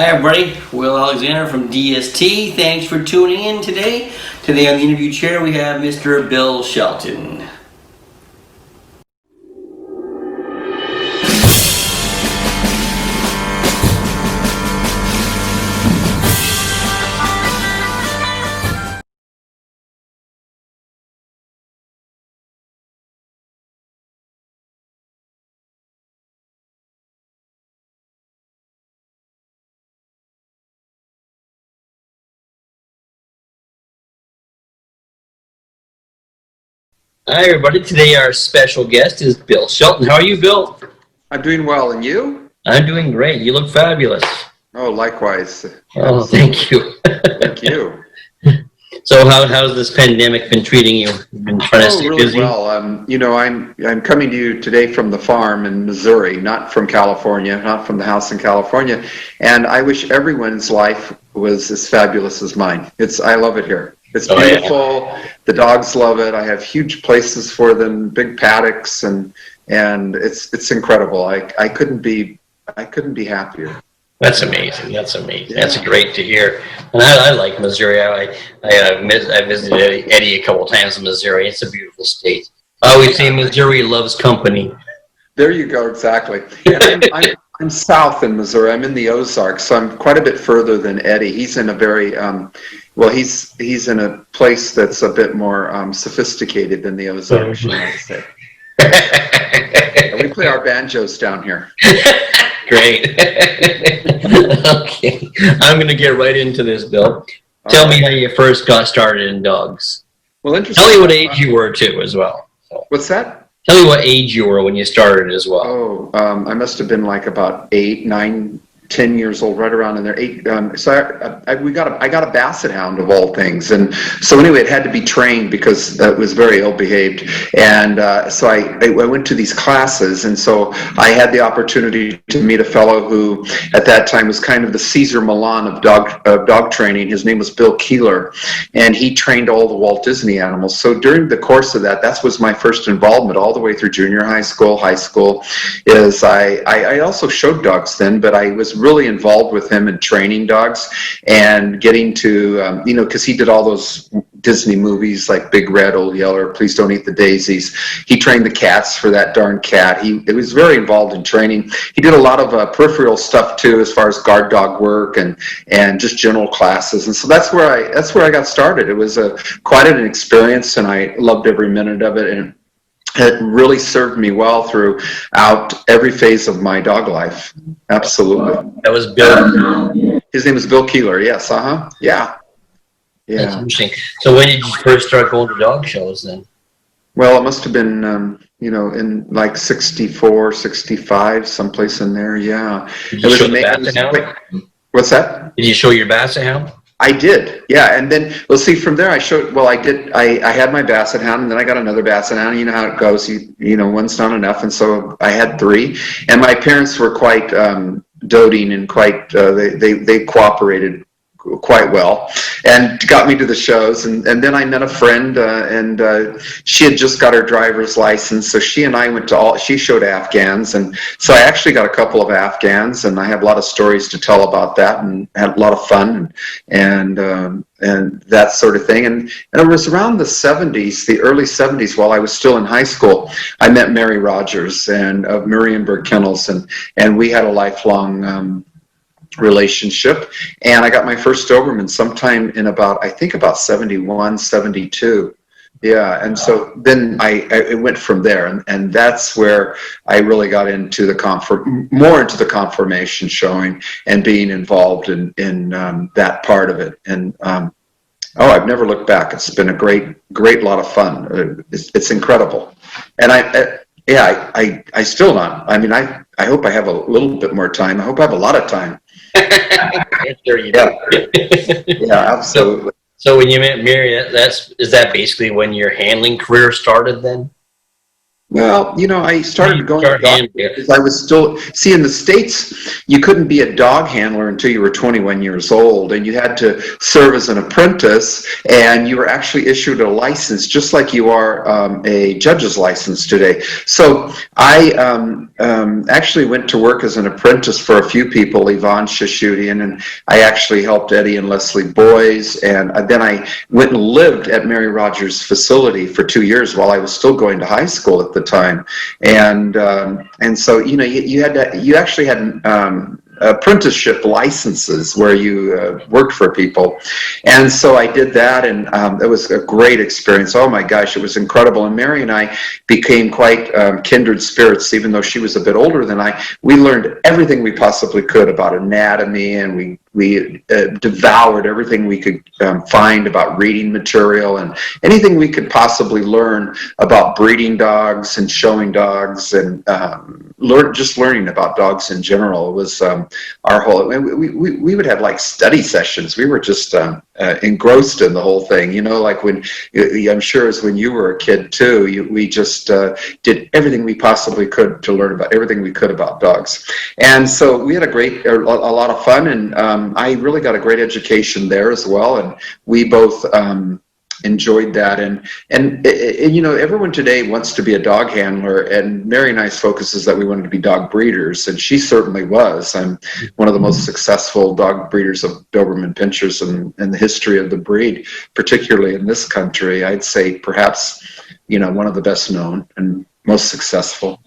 Hi everybody, Will Alexander from DST. Thanks for tuning in today. Today on the interview chair we have Mr. Bill Shelton. Hi everybody, today our special guest is Bill Shelton. How are you, Bill? I'm doing well, and you? I'm doing great. You look fabulous. Oh, likewise. Oh, thank you. Thank you. So how's this pandemic been treating you? You've been trying to stay really busy? well. I'm coming to you today from the farm in Missouri, not from California, not from the house in California, and I wish everyone's life was as fabulous as mine. I love it here. It's beautiful. Yeah. The dogs love it. I have huge places for them, big paddocks, and it's incredible. I couldn't be happier. That's amazing. That's amazing. Yeah. That's great to hear. And I like Missouri. I visited Eddie a couple times in Missouri. It's a beautiful state. I always say Missouri loves company. There you go. Exactly. And I'm south in Missouri. I'm in the Ozarks, so I'm quite a bit further than Eddie. He's in a very he's in a place that's a bit more sophisticated than the Ozarks, should I say. We play our banjos down here. Great. Okay, I'm going to get right into this, Bill. Tell me how you first got started in dogs. Well, interesting. Tell me what age you were too, as well. What's that? Tell me what age you were when you started as well. Oh, I must have been like about 8, 9, 10 years old, right around in there. 8. I got a basset hound of all things, and so anyway, it had to be trained because it was very ill behaved, and so I went to these classes, and so I had the opportunity to meet a fellow who, at that time, was kind of the Caesar Milan of dog training. His name was Bill Keeler, and he trained all the Walt Disney animals. So during the course of that was my first involvement, all the way through junior high school. Is I also showed dogs then, but I was really involved with him in training dogs and getting to, because he did all those Disney movies like Big Red, Old Yeller, Please Don't Eat the Daisies. He trained the cats for that darn cat. He was very involved in training. He did a lot of peripheral stuff too, as far as guard dog work and just general classes. And so that's where I got started. It was quite an experience, and I loved every minute of it. And it really served me well throughout every phase of my dog life. Absolutely. That was Bill. His name is Bill Keeler. Yes. Yeah. That's interesting. So when did you first start going to dog shows then? Well, it must have been, in like 64, 65, someplace in there. Yeah. Did you show the basset hound? What's that? Did you show your basset hound? I did, yeah, and then see from there. I had my basset hound, and then I got another basset hound. You know how it goes. One's not enough, and so I had 3. And my parents were quite doting and quite. They cooperated quite well and got me to the shows, and then I met a friend, and she had just got her driver's license, so she and I went to she showed Afghans, and so I actually got a couple of Afghans, and I have a lot of stories to tell about that, and had a lot of fun and that sort of thing. And it was around the early 70s, while I was still in high school, I met Mary Rogers and of Marienburg Kennels, and we had a lifelong relationship, and I got my first Doberman sometime in about 71, 72. Yeah, and so then it went from there, and that's where I really got into more into the conformation showing and being involved in that part of it. And I've never looked back. It's been a great lot of fun. It's incredible, and I still not. I mean, I hope I have a little bit more time. I hope I have a lot of time. Sure you do. Yeah, absolutely. So when you met Mary, is that basically when your handling career started then? Well, I started going to dog because I was still, in the States, you couldn't be a dog handler until you were 21 years old, and you had to serve as an apprentice, and you were actually issued a license, just like you are a judge's license today. So I actually went to work as an apprentice for a few people, Yvonne Shashutian, and I actually helped Eddie and Leslie Boys, and then I went and lived at Mary Rogers' facility for 2 years while I was still going to high school at the time, and so you actually had apprenticeship licenses where you worked for people, and so I did that, and it was a great experience. Oh my gosh, it was incredible. And Mary and I became quite kindred spirits, even though she was a bit older than I. We learned everything we possibly could about anatomy, and we devoured everything we could find about reading material and anything we could possibly learn about breeding dogs and showing dogs, and just learning about dogs in general was our whole. We would have like study sessions. We were just engrossed in the whole thing. Like when I'm sure as when you were a kid too. We just did everything we possibly could to learn about everything we could about dogs, and so we had a lot of fun, and I really got a great education there as well, and we both enjoyed that, and everyone today wants to be a dog handler, and Mary and I's focus is that we wanted to be dog breeders, and she certainly was. I'm one of the most successful dog breeders of Doberman Pinschers in the history of the breed, particularly in this country. I'd say perhaps one of the best known and most successful.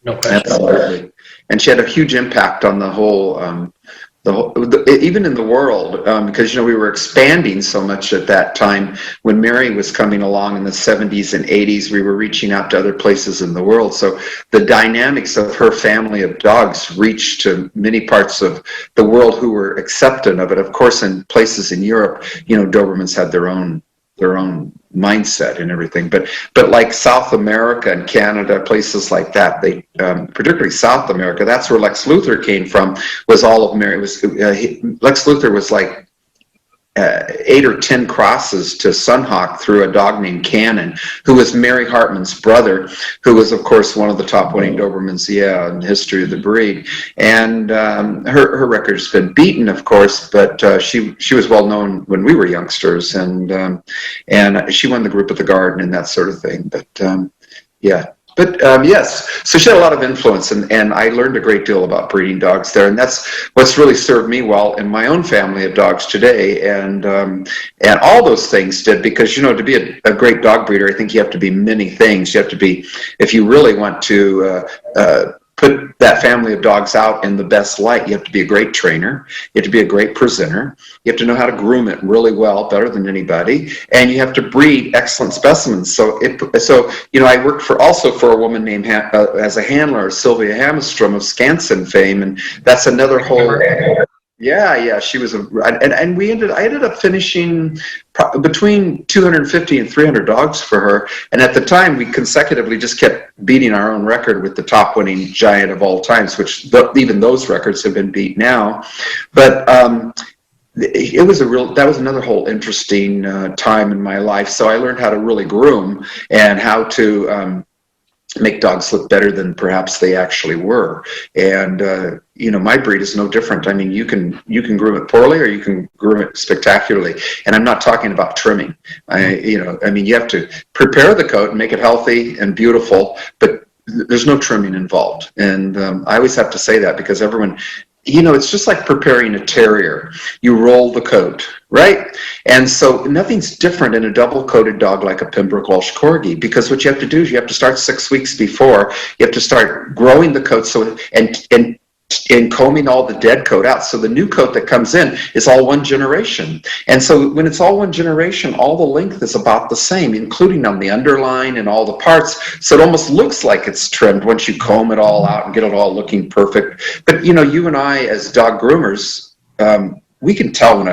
No question. Absolutely. And she had a huge impact on the whole even in the world, because we were expanding so much at that time. When Mary was coming along in the 70s and 80s, we were reaching out to other places in the world. So the dynamics of her family of dogs reached to many parts of the world who were accepting of it. Of course, in places in Europe, Dobermans had their own mindset and everything, but like South America and Canada, places like that, they particularly South America, that's where Lex Luthor came from. Was all of Mary. Lex Luthor was like 8 or 10 crosses to Sunhawk through a dog named Canine, who was Mary Hartman's brother, who was, of course, one of the top winning Dobermans, in the history of the breed. And her record's been beaten, of course, but she was well known when we were youngsters, and she won the group at the Garden and that sort of thing. But yes, so she had a lot of influence, and I learned a great deal about breeding dogs there, and that's what's really served me well in my own family of dogs today, and all those things did, because to be a great dog breeder, I think you have to be many things. You have to be, if you really want to put that family of dogs out in the best light, you have to be a great trainer, you have to be a great presenter, you have to know how to groom it really well, better than anybody, and you have to breed excellent specimens. So I worked also for a woman named as a handler, Sylvia Hammerstrom of Skansen fame, and that's another whole. Yeah, she was I ended up finishing between 250 and 300 dogs for her, and at the time we consecutively just kept beating our own record with the top winning giant of all times, which even those records have been beat now. But that was another whole interesting time in my life. So I learned how to really groom and how to make dogs look better than perhaps they actually were. And my breed is no different. I mean, you can groom it poorly, or you can groom it spectacularly. And I'm not talking about trimming. You have to prepare the coat and make it healthy and beautiful, but there's no trimming involved. And I always have to say that, because everyone, it's just like preparing a terrier. You roll the coat, right? And so nothing's different in a double-coated dog like a Pembroke Welsh Corgi, because what you have to do is you have to start 6 weeks before. You have to start growing the coat and combing all the dead coat out. So the new coat that comes in is all one generation. And so when it's all one generation, all the length is about the same, including on the underline and all the parts. So it almost looks like it's trimmed once you comb it all out and get it all looking perfect. But you and I as dog groomers, we can tell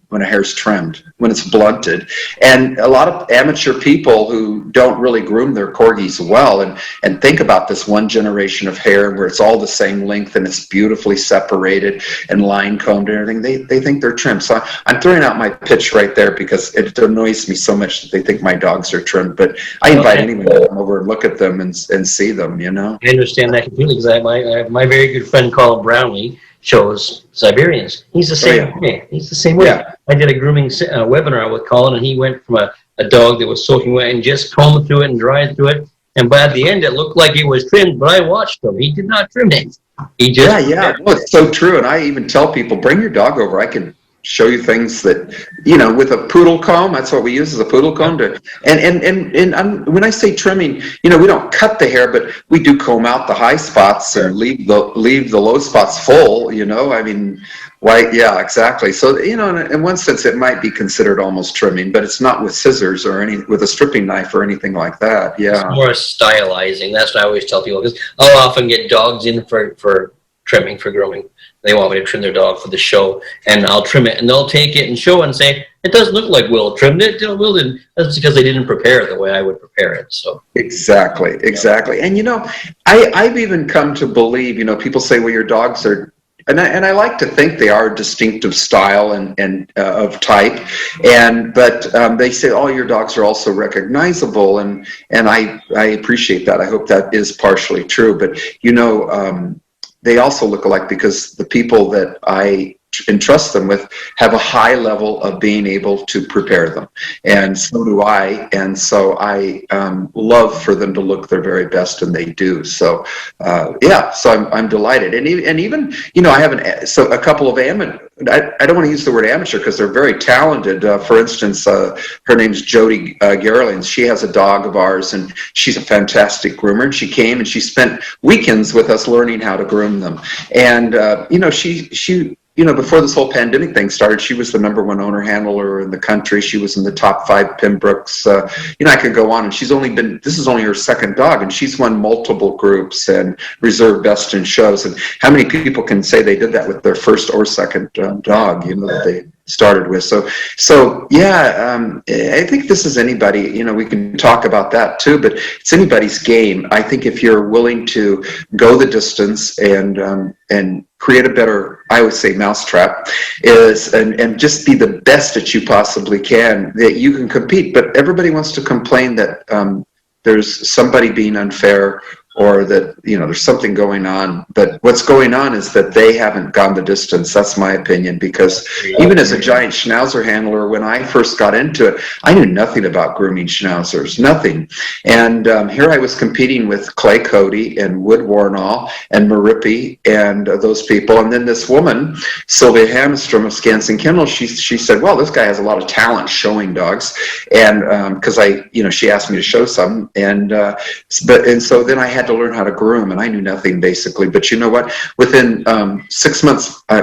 when a hair's trimmed, when it's blunted. And a lot of amateur people who don't really groom their corgis well and think about this one generation of hair where it's all the same length and it's beautifully separated and line combed and everything, they think they're trimmed. So I'm throwing out my pitch right there, because it annoys me so much that they think my dogs are trimmed. But I invite anyone to come over and look at them and see them, I understand that completely, because my very good friend Colin Brownlee shows Siberians. He's the same way. He's the same way. Yeah. I did a grooming webinar with Colin, and he went from a dog that was soaking wet and just combed through it and dried through it And by the end, it looked like it was trimmed, but I watched him. He did not trim it. He just Yeah. No, it's so true. And I even tell people, bring your dog over. I can show you things that, with a poodle comb. That's what we use, as a poodle comb and when I say trimming, we don't cut the hair, but we do comb out the high spots and leave the low spots full. I mean, why? Yeah, exactly. So, in one sense, it might be considered almost trimming, but it's not with scissors or with a stripping knife or anything like that. Yeah. It's more stylizing. That's what I always tell people, because I'll often get dogs in for trimming, for grooming. They want me to trim their dog for the show, and I'll trim it, and they'll take it and show and say, it doesn't look like Will trimmed it. Will didn't. That's because they didn't prepare it the way I would prepare it. So exactly. And I've even come to believe, people say, well, your dogs are, and I like to think they are distinctive style and of type, but they say, oh, your dogs are also recognizable, and I appreciate that. I hope that is partially true, but they also look alike because the people that I entrust them with have a high level of being able to prepare them, and so do I, and so I love for them to look their very best, and they do. So so I'm delighted, and even I have a couple of I don't want to use the word amateur because they're very talented. For instance, her name's Jody Gerlings. She has a dog of ours, and she's a fantastic groomer. And she came and she spent weekends with us learning how to groom them. And she before this whole pandemic thing started, she was the #1 owner handler in the country. She was in the top 5 Pembrokes. I could go on, and this is only her second dog, and she's won multiple groups and reserved best in shows. And how many people can say they did that with their first or second dog, that they started with? So I think this is anybody, we can talk about that too, but it's anybody's game. I think if you're willing to go the distance and create a better, I would say, mousetrap, and just be the best that you possibly can, that you can compete. But everybody wants to complain that there's somebody being unfair, or that there's something going on. But what's going on is that they haven't gone the distance. That's my opinion, because even as a giant schnauzer handler, when I first got into it, I knew nothing about grooming schnauzers, nothing. And here I was competing with Clay Cody and Wood Warnall and Marippy and those people. And then this woman, Sylvia Hamstrom of Skansen Kennel, she said, well, this guy has a lot of talent showing dogs. And because she asked me to show some, and so then I had to learn how to groom, and I knew nothing basically. But you know what? Within 6 months, I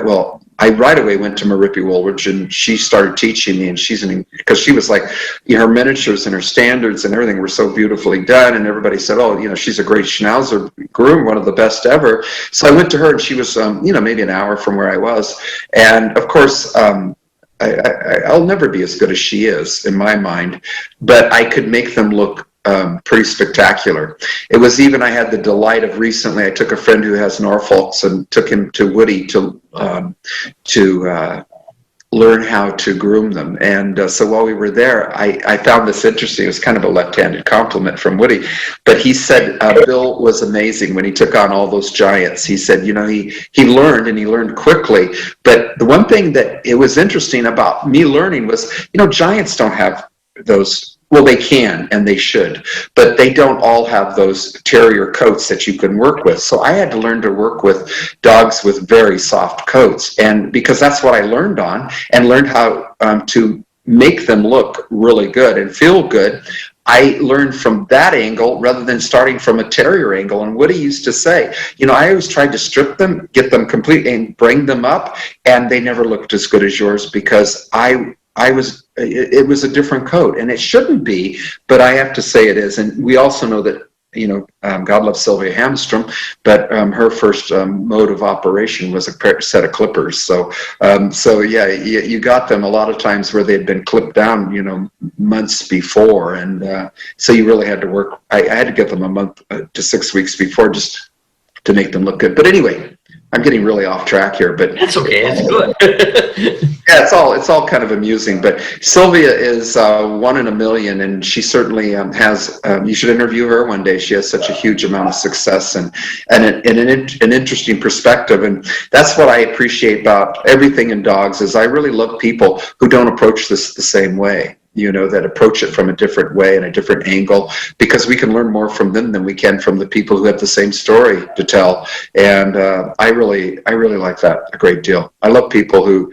right away went to Marippy Woolridge, and she started teaching me. And because she was like, her miniatures and her standards and everything were so beautifully done, and everybody said, oh, she's a great Schnauzer groom, one of the best ever. So I went to her, and she was, maybe an hour from where I was, and of course, I'll never be as good as she is in my mind, but I could make them look pretty spectacular. It was even, I had the delight of recently, I took a friend who has Norfolks and took him to Woody to learn how to groom them. And so while we were there, I found this interesting. It was kind of a left-handed compliment from Woody, but he said Bill was amazing when he took on all those giants. He said, he learned, and he learned quickly. But the one thing that it was interesting about me learning was, giants don't have those. Well, they can, and they should, but they don't all have those terrier coats that you can work with. So I had to learn to work with dogs with very soft coats, and because that's what I learned on, and learned how to make them look really good and feel good. I learned from that angle rather than starting from a terrier angle. And Woody used to say, I always tried to strip them, get them complete, and bring them up, and they never looked as good as yours, because it was a different coat, and it shouldn't be, but I have to say it is. And we also know that, God love Sylvia Hamstrom, but her first mode of operation was a set of clippers. So you got them a lot of times where they'd been clipped down, months before. And so you really had to work. I had to get them a month to 6 weeks before, just to make them look good. But anyway, I'm getting really off track here, but that's okay. It's good. Yeah, it's all kind of amusing. But Sylvia is 1 in a million, and she certainly has. You should interview her one day. She has such a huge amount of success and an interesting perspective. And that's what I appreciate about everything in dogs. Is I really love people who don't approach this the same way. that approach it from a different way and a different angle, because we can learn more from them than we can from the people who have the same story to tell. And I really like that a great deal. I love people who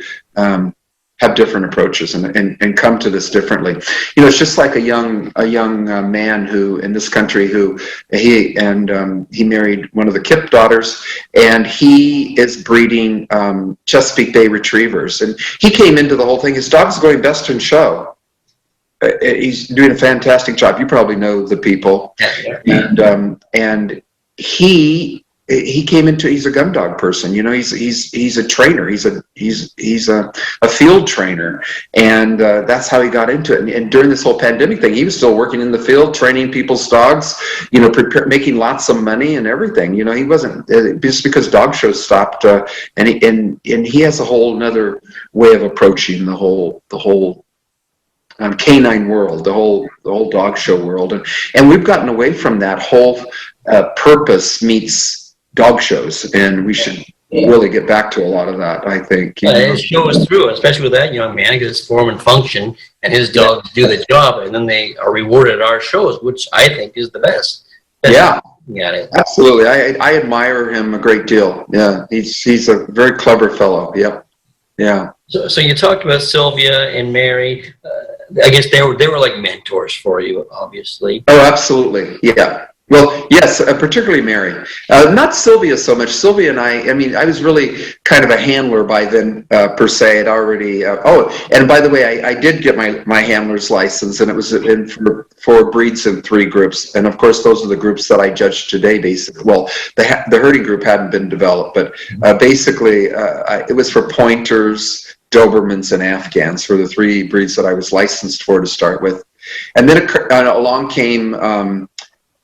have different approaches and come to this differently. It's just like a young man who in this country who he married one of the Kip daughters, and he is breeding Chesapeake Bay Retrievers, and he came into the whole thing. His dog's going best in show. He's doing a fantastic job. You probably know the people, and he came into, he's a gun dog person, he's a trainer, he's a field trainer, and that's how he got into it. And during this whole pandemic thing, he was still working in the field, training people's dogs, making lots of money and everything. He wasn't, just because dog shows stopped, and he has a whole another way of approaching the whole canine world, the whole dog show world, and we've gotten away from that whole purpose meets dog shows, and we should really get back to a lot of that, I think. His show is through, especially with that young man, because it's form and function, and his dogs do the job, and then they are rewarded at our shows, which I think is the best. Yeah, absolutely. I admire him a great deal. Yeah, he's a very clever fellow. Yep. Yeah. So you talked about Sylvia and Mary. I guess they were like mentors for you, obviously. Oh, absolutely. Yeah. Well, yes, particularly Mary. Not Sylvia so much. Sylvia and I was really kind of a handler by then, per se. I'd already, and by the way, I did get my handler's license, and it was in for 4 breeds in 3 groups. And of course, those are the groups that I judge today, basically. Well, the herding group hadn't been developed, but basically, it was for pointers, Dobermans, and Afghans for the 3 breeds that I was licensed for to start with. And then along came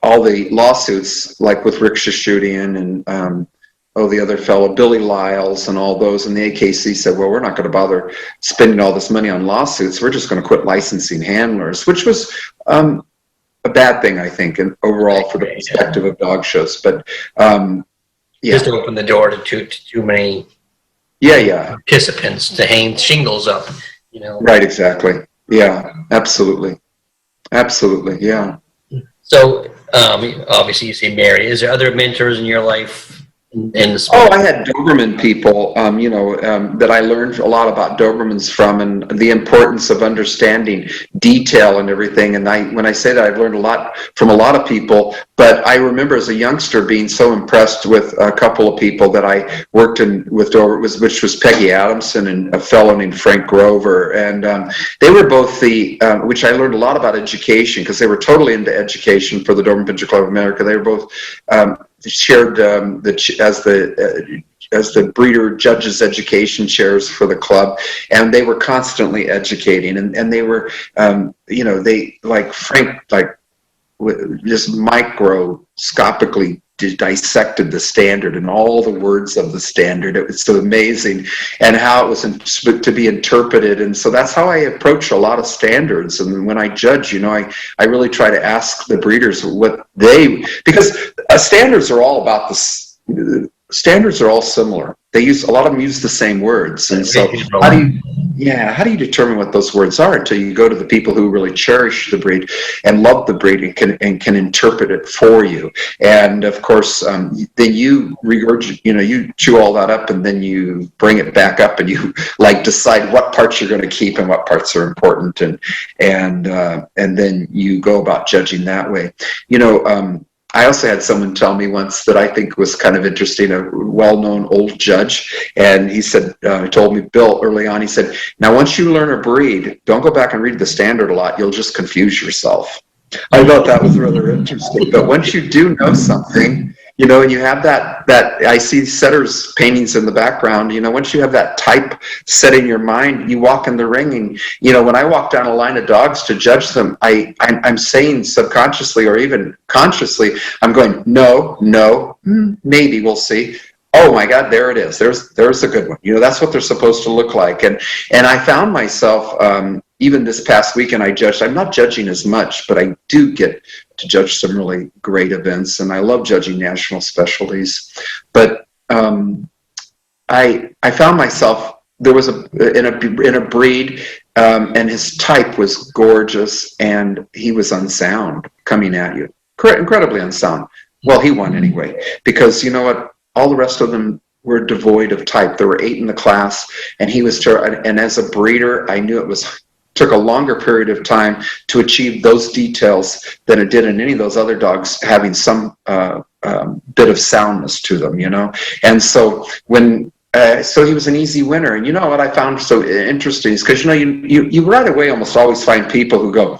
all the lawsuits, like with Rick Shashudian and the other fellow, Billy Lyles, and all those. And the AKC said, well, we're not going to bother spending all this money on lawsuits. We're just going to quit licensing handlers, which was a bad thing, I think, and overall for the perspective of dog shows. But just to open the door to too many participants to hang shingles up, Right, exactly. Yeah, absolutely, yeah. So obviously you say Mary. Is there other mentors in your life in the sport? I had Doberman people, that I learned a lot about Dobermans from, and the importance of understanding detail and everything. And when I say that, I've learned a lot from a lot of people, but I remember as a youngster being so impressed with a couple of people that I worked with Doberman, which was Peggy Adamson and a fellow named Frank Grover. And they were both which I learned a lot about education, because they were totally into education for the Doberman Pinscher Club of America. They were both shared as the breeder judges education chairs for the club, and they were constantly educating, and they were they, like Frank, just microscopically dissected the standard and all the words of the standard. It was so amazing, and how it was to be interpreted. And so that's how I approach a lot of standards. And when I judge, I really try to ask the breeders because standards are all about standards are all similar. A lot of them use the same words. And so how do you determine what those words are until you go to the people who really cherish the breed and love the breed and can interpret it for you? And of course, then you regurgitate, you chew all that up, and then you bring it back up, and you decide what parts you're going to keep and what parts are important, and then you go about judging that way. I also had someone tell me once that I think was kind of interesting, a well-known old judge, and he said, told me, Bill, early on, he said, now once you learn a breed, don't go back and read the standard a lot, you'll just confuse yourself. I thought that was rather interesting, but once you do know something, and you have that I see setters paintings in the background, once you have that type set in your mind, you walk in the ring, and, when I walk down a line of dogs to judge them, I'm saying subconsciously or even consciously, I'm going, no, maybe, we'll see. Oh my God, there it is. There's a good one. That's what they're supposed to look like. And I found myself, even this past weekend, I'm not judging as much, but I do get to judge some really great events, and I love judging national specialties. But I found myself there was in a breed, and his type was gorgeous, and he was unsound coming at you, incredibly unsound. Well, he won anyway, because you know what? All the rest of them were devoid of type. There were 8 in the class, and he was. And as a breeder, I knew it took a longer period of time to achieve those details than it did in any of those other dogs having some bit of soundness to them, you know. And so so he was an easy winner. And you know what I found so interesting is because, you know, you right away almost always find people who go,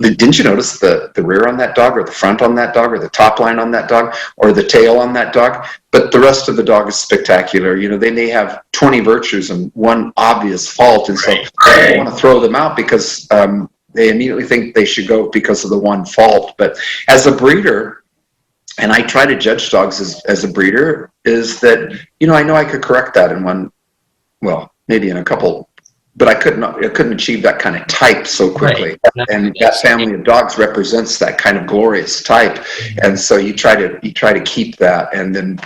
didn't you notice the rear on that dog, or the front on that dog, or the top line on that dog, or the tail on that dog? But the rest of the dog is spectacular. You know, they may have 20 virtues and one obvious fault, and so I don't want to throw them out because they immediately think they should go because of the one fault. But as a breeder, and I try to judge dogs as a breeder, is that, you know I could correct that in one, well, maybe in a couple, but I couldn't achieve that kind of type so quickly. Right. And that family of dogs represents that kind of glorious type. And so you try to keep that, and then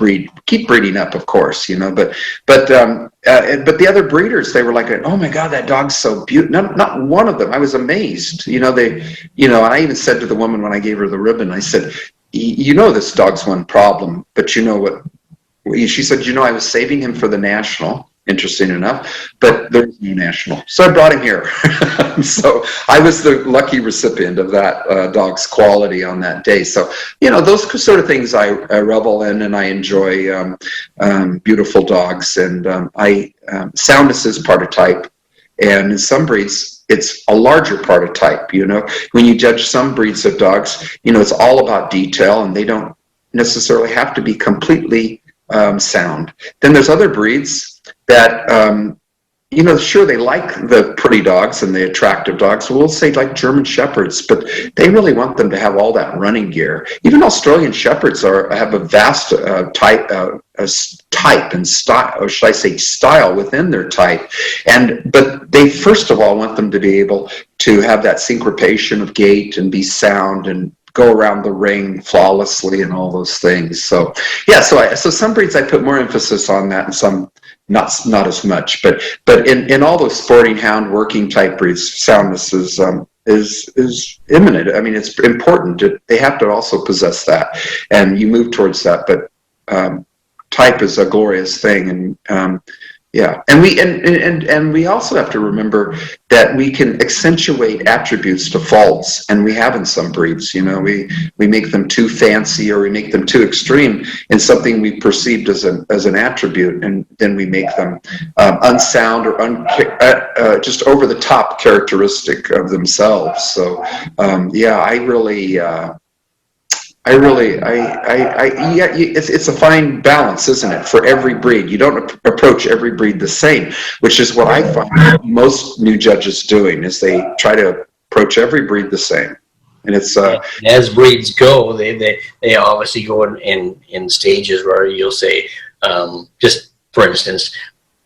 keep breeding up, of course, you know. But the other breeders, they were like, oh my God, that dog's so beautiful. Not one of them. I was amazed. You know, and I even said to the woman when I gave her the ribbon, I said, you know, this dog's one problem, but you know what? She said, you know, I was saving him for the national. Interesting enough, but there's no national. So I brought him here. So I was the lucky recipient of that dog's quality on that day. So, you know, those sort of things I revel in, and I enjoy beautiful dogs. And soundness is part of type. And in some breeds, it's a larger part of type. You know, when you judge some breeds of dogs, you know, it's all about detail, and they don't necessarily have to be completely sound. Then there's other breeds that, you know, sure, they like the pretty dogs and the attractive dogs. We'll say like German Shepherds, but they really want them to have all that running gear. Even Australian Shepherds have a vast type and style, or should I say style within their type. But they first of all want them to be able to have that syncopation of gait and be sound and go around the ring flawlessly and all those things. So yeah, so some breeds I put more emphasis on that, and some not as much. But in all those sporting hound working type breeds, soundness is imminent. I mean, it's important. They have to also possess that, and you move towards that. But type is a glorious thing, and yeah, and we also have to remember that we can accentuate attributes to faults, and we have in some breeds. You know, we make them too fancy, or we make them too extreme in something we perceived as an attribute, and then we make them unsound or just over the top characteristic of themselves. So yeah, it's a fine balance, isn't it, for every breed? You don't approach every breed the same, which is what I find most new judges doing, is they try to approach every breed the same. And it's as breeds go, they obviously go in stages where you'll say, just for instance,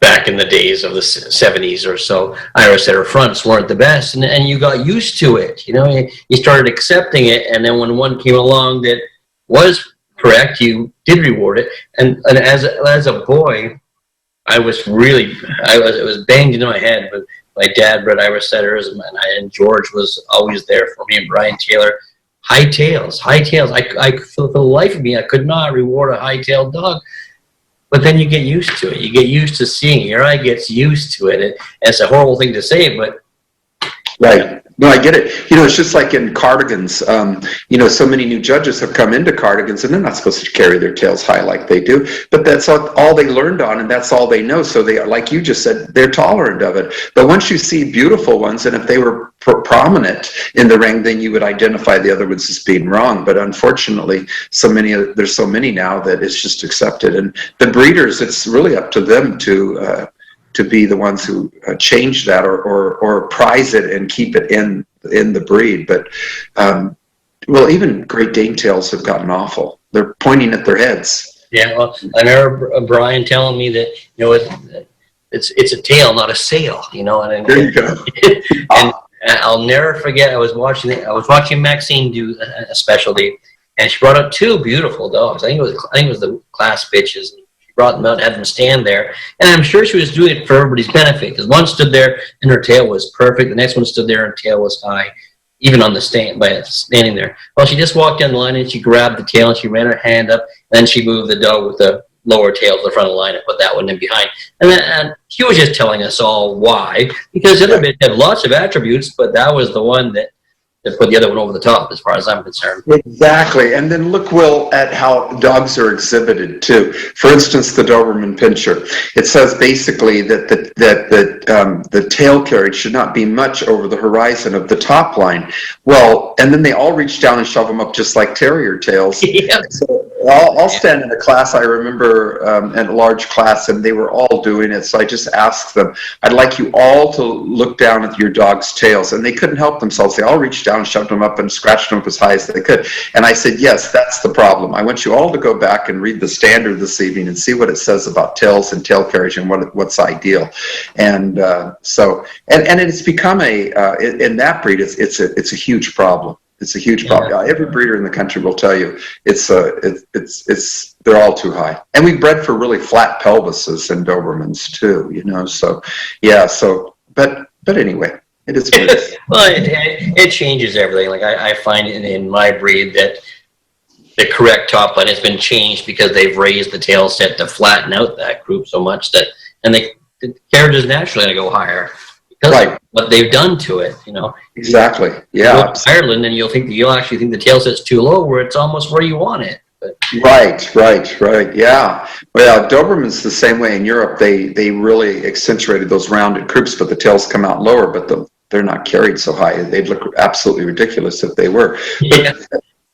back in the days of the 70s or so, Irish setter fronts weren't the best, and you got used to it. You know, you started accepting it, and then when one came along that was correct, you did reward it. And as a boy, it was banged into my head. But my dad bred Irish setters, and George was always there for me, and Brian Taylor. High tails. I for the life of me, I could not reward a high-tailed dog. But then you get used to it. You get used to seeing it. Your eye gets used to it. It's a horrible thing to say, but right. No, I get it. You know, it's just like in cardigans. You know, so many new judges have come into cardigans, and they're not supposed to carry their tails high like they do. But that's all they learned on, and that's all they know. So they, like you just said, they're tolerant of it. But once you see beautiful ones, and if they were prominent in the ring, then you would identify the other ones as being wrong. But unfortunately, there's so many now that it's just accepted. And the breeders, it's really up to them to be the ones who change that or prize it and keep it in the breed. But well, even Great Dane tails have gotten awful. They're pointing at their heads. Yeah, well, I remember Brian telling me that, you know, it's a tail, not a sail. You know, and there you go. And I'll never forget. I was watching Maxine do a specialty, and she brought up 2 beautiful dogs. I think it was the class bitches. brought them out and had them stand there. And I'm sure she was doing it for everybody's benefit, because one stood there and her tail was perfect. The next one stood there and her tail was high, even on the stand by standing there. Well, she just walked down the line and she grabbed the tail and she ran her hand up, and then she moved the dog with the lower tail to the front of the line and put that one in behind. And she was just telling us all why, because the other bit had lots of attributes, but that was the one that put the other one over the top, as far as I'm concerned. Exactly. And then look, Will, at how dogs are exhibited too. For instance, the Doberman Pinscher. It says basically that the tail carriage should not be much over the horizon of the top line. Well, and then they all reach down and shove them up just like terrier tails. Yep. So I'll stand in a class, I remember in a large class, and they were all doing it. So I just asked them, I'd like you all to look down at your dog's tails. And they couldn't help themselves. They all reached down and shoved them up and scratched them up as high as they could. And I said, yes, that's the problem. I want you all to go back and read the standard this evening and see what it says about tails and tail carriage and what's ideal. And so it's become in that breed, it's a huge problem. It's a huge problem. Yeah. Every breeder in the country will tell you they're all too high. And we bred for really flat pelvises and Dobermans too, you know. So yeah. So but anyway, it is what it is. Well, it changes everything. Like I find in my breed that the correct top line has been changed because they've raised the tail set to flatten out that group so much that, and the carriage is naturally going to go higher. Right. What they've done to it, you know. Exactly. Yeah. You go to Ireland, and you'll actually think the tail set's too low, where it's almost where you want it. But. Right. Yeah. Well, Doberman's the same way in Europe. They really accentuated those rounded croups, but the tails come out lower, but they're not carried so high. They'd look absolutely ridiculous if they were. Yeah.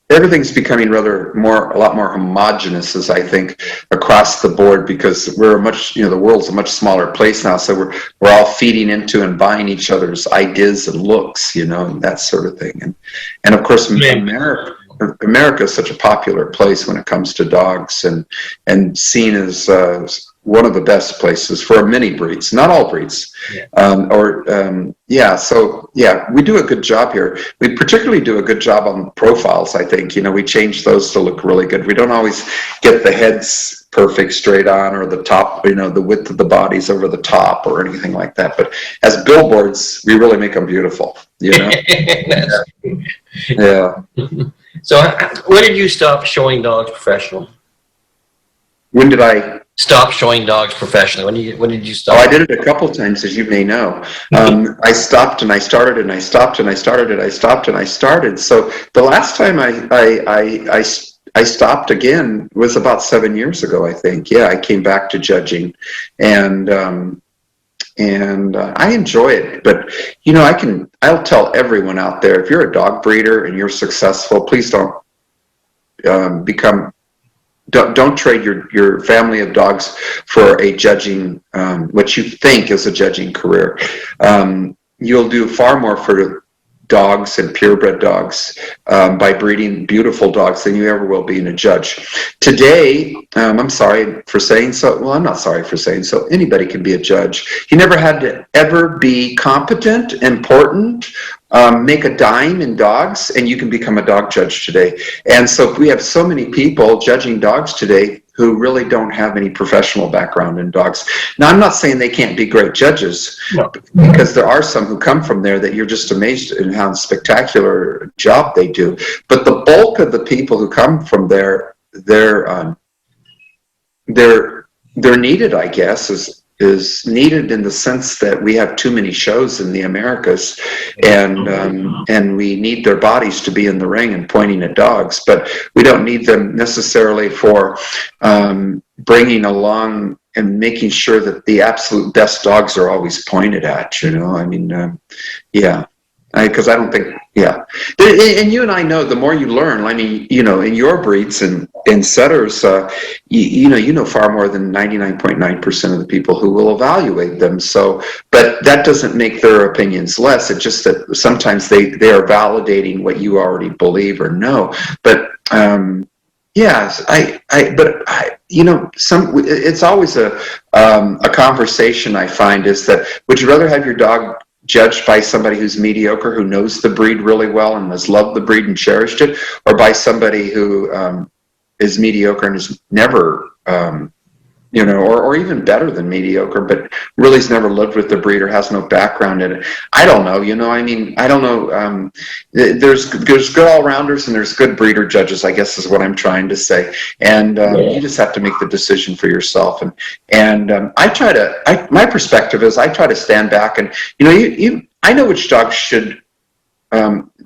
But everything's becoming a lot more homogenous, as I think, across the board, because the world's a much smaller place now. So we're all feeding into and buying each other's ideas and looks, you know, and that sort of thing. And of course, America is such a popular place when it comes to dogs, and seen as one of the best places for many breeds, not all breeds. So we do a good job here. We particularly do a good job on profiles, I think. You know, we change those to look really good. We don't always get the heads perfect straight on, or the top, you know, the width of the bodies over the top or anything like that. But as billboards, we really make them beautiful, you know? Yeah. So when did you stop showing dogs professionally? When did I stop showing dogs professionally? When did you stop? Oh, I did it a couple times, as you may know. I stopped and I started and I stopped and I started and I stopped and I started. So the last time I stopped again was about 7 years ago, I think. Yeah, I came back to judging, and I enjoy it. But you know, I'll tell everyone out there, if you're a dog breeder and you're successful, please don't don't trade your family of dogs for a judging, what you think is a judging career. You'll do far more for dogs and purebred dogs by breeding beautiful dogs than you ever will being a judge. Today, I'm sorry for saying so. Well, I'm not sorry for saying so. Anybody can be a judge. You never had to ever be competent, important, make a dime in dogs, and you can become a dog judge today. And so we have so many people judging dogs today who really don't have any professional background in dogs. Now, I'm not saying they can't be great judges, no, because there are some who come from there that you're just amazed in how spectacular job they do. But the bulk of the people who come from there, they're needed, I guess, is needed in the sense that we have too many shows in the Americas, and we need their bodies to be in the ring and pointing at dogs, but we don't need them necessarily for bringing along and making sure that the absolute best dogs are always pointed at, you know. I mean, because I don't think, and you and I know, the more you learn, I mean, you know, in your breeds and setters, you know far more than 99.9% of the people who will evaluate them. So, but that doesn't make their opinions less. It's just that sometimes they are validating what you already believe or know. But yes, you know, it's always a conversation I find, is that, would you rather have your dog judged by somebody who's mediocre, who knows the breed really well and has loved the breed and cherished it, or by somebody who is mediocre and has never or even better than mediocre, but really has never lived with the breed or has no background in it. I don't know, I don't know. There's good all-rounders and there's good breeder judges, I guess is what I'm trying to say. And you just have to make the decision for yourself. And my perspective is I try to stand back and, I know which dogs should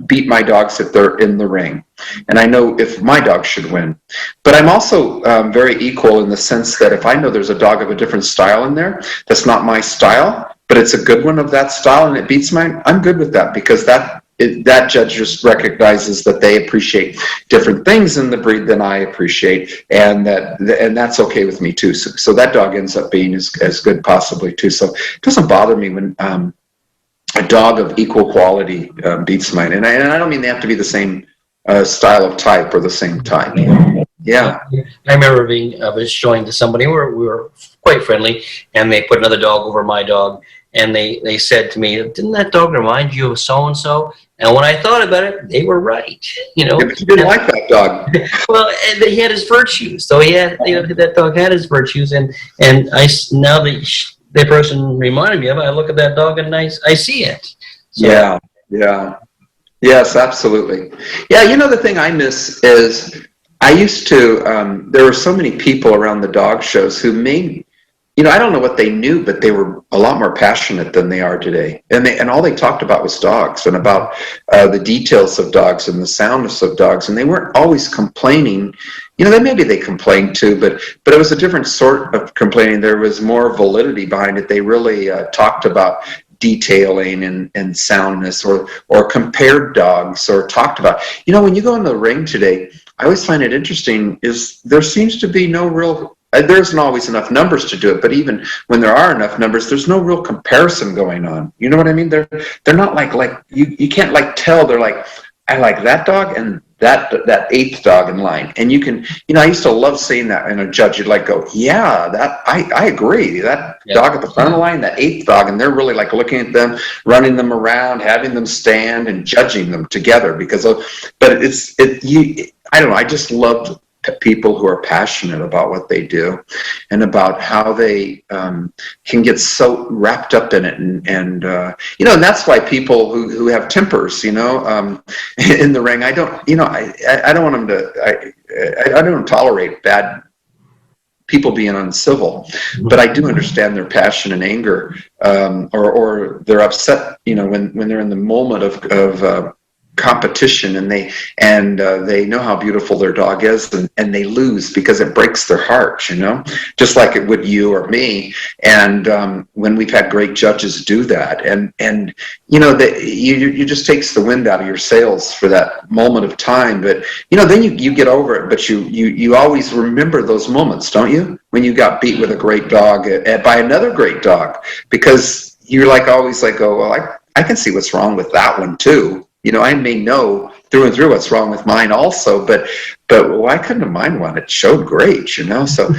beat my dogs if they're in the ring. And I know if my dog should win. But I'm also very equal in the sense that if I know there's a dog of a different style in there, that's not my style, but it's a good one of that style and it beats mine, I'm good with that, because that judge just recognizes that they appreciate different things in the breed than I appreciate, and that's okay with me too. So that dog ends up being as good possibly too. So it doesn't bother me when a dog of equal quality beats mine, and I don't mean they have to be the same style of type or the same type. Yeah. I remember I was showing to somebody, we were quite friendly, and they put another dog over my dog, and they said to me, "Didn't that dog remind you of so-and-so?" And when I thought about it, they were right. Yeah, but you didn't like that dog. Well, and he had his virtues. So that dog had his virtues, and now that the person reminded me of it, I look at that dog and I see it. So, yeah. Yes, absolutely. Yeah, the thing I miss is I used to, there were so many people around the dog shows who made, I don't know what they knew, but they were a lot more passionate than they are today. And all they talked about was dogs and about the details of dogs and the soundness of dogs. And they weren't always complaining. Maybe they complained too, but it was a different sort of complaining. There was more validity behind it. They really talked about detailing and soundness, or compared dogs, or talked about, when you go in the ring today, I always find it interesting is there seems to be no real, there isn't always enough numbers to do it, but even when there are enough numbers, there's no real comparison going on. You know what I mean? They're not like you can't tell. They're like, I like that dog and that eighth dog in line. And you can, I used to love seeing that in a judge. You'd go, yeah, that I agree. That dog at the front of the line, that eighth dog, and they're really looking at them, running them around, having them stand and judging them together I don't know. I just loved people who are passionate about what they do and about how they can get so wrapped up in it, and that's why people who have tempers, in the ring, I don't want them to, I don't tolerate bad people being uncivil, but I do understand their passion and anger, or they're upset, when they're in the moment of competition, and they know how beautiful their dog is, and they lose because it breaks their heart, just like it would you or me. And when we've had great judges do that, and you just takes the wind out of your sails for that moment of time. But then you get over it, but you always remember those moments, don't you, when you got beat with a great dog by another great dog, because you're always oh, well, I can see what's wrong with that one too. I may know through and through what's wrong with mine also, but why couldn't have mine won? It showed great, So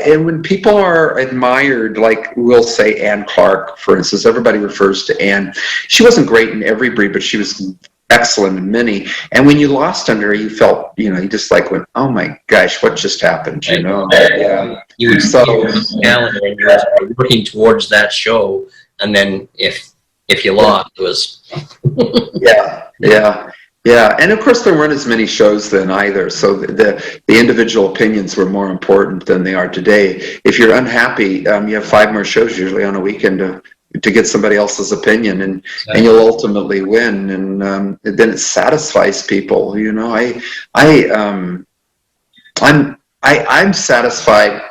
and when people are admired, like we'll say Ann Clark, for instance, everybody refers to Ann. She wasn't great in every breed, but she was excellent in many. And when you lost under her, you felt, you just went, oh my gosh, what just happened? Yeah. You would see the calendar and you're working towards that show, and then if you lost, it was yeah, and of course there weren't as many shows then either, so the individual opinions were more important than they are today. If you're unhappy, you have 5 more shows usually on a weekend to get somebody else's opinion, and you'll ultimately win, and then it satisfies people. I'm satisfied.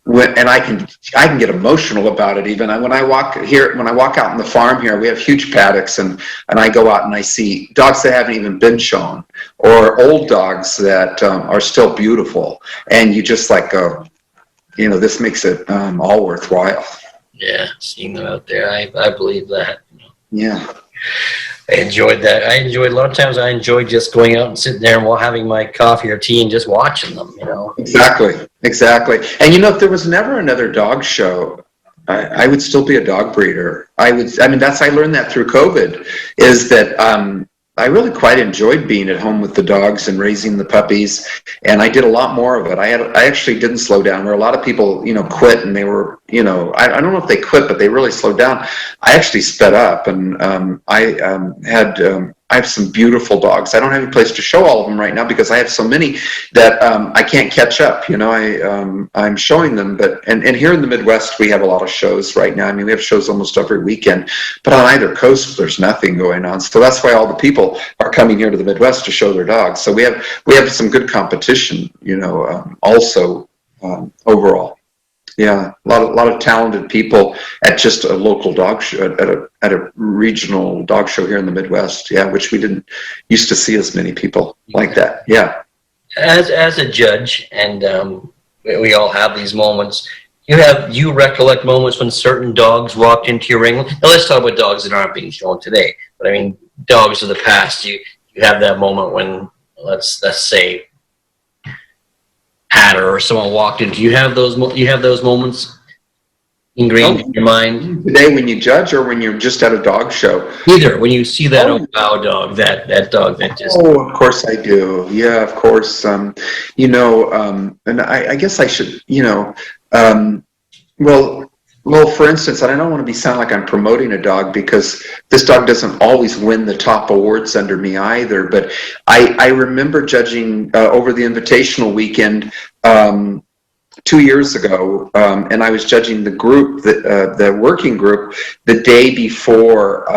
And I can get emotional about it even. When I walk out in the farm here, we have huge paddocks, and I go out and I see dogs that haven't even been shown, or old dogs that are still beautiful, and you just go, this makes it all worthwhile. Yeah, seeing them out there, I believe that. Yeah. I enjoyed that. A lot of times I enjoyed just going out and sitting there and having my coffee or tea and just watching them, Exactly. And if there was never another dog show, I would still be a dog breeder. I learned that through COVID, is that I really quite enjoyed being at home with the dogs and raising the puppies, and I did a lot more of it. I actually didn't slow down. Where a lot of people, quit, and they were, I don't know if they quit, but they really slowed down. I actually sped up, and I have some beautiful dogs. I don't have any place to show all of them right now because I have so many that I can't catch up. I'm showing them, and here in the Midwest we have a lot of shows right now. I mean, we have shows almost every weekend, but on either coast there's nothing going on. So that's why all the people are coming here to the Midwest to show their dogs. So we have some good competition, also overall. Yeah, a lot of talented people at just a local dog show, at a regional dog show here in the Midwest. Yeah, which we didn't used to see as many people like that. Yeah. As a judge, and we all have these moments. You recollect moments when certain dogs walked into your ring? Now let's talk about dogs that aren't being shown today. But I mean, dogs of the past. You have that moment when let's say Hatter or someone walked in. Do you have those moments ingrained in your mind? Today, when you judge, or when you're just at a dog show? Either. When you see that wow dog, that dog that just. Oh, of course I do. Yeah, of course. And I guess I should. Well, for instance, and I don't want to sound like I'm promoting a dog, because this dog doesn't always win the top awards under me either. But I remember judging over the invitational weekend 2 years ago, and I was judging the group, the working group, the day before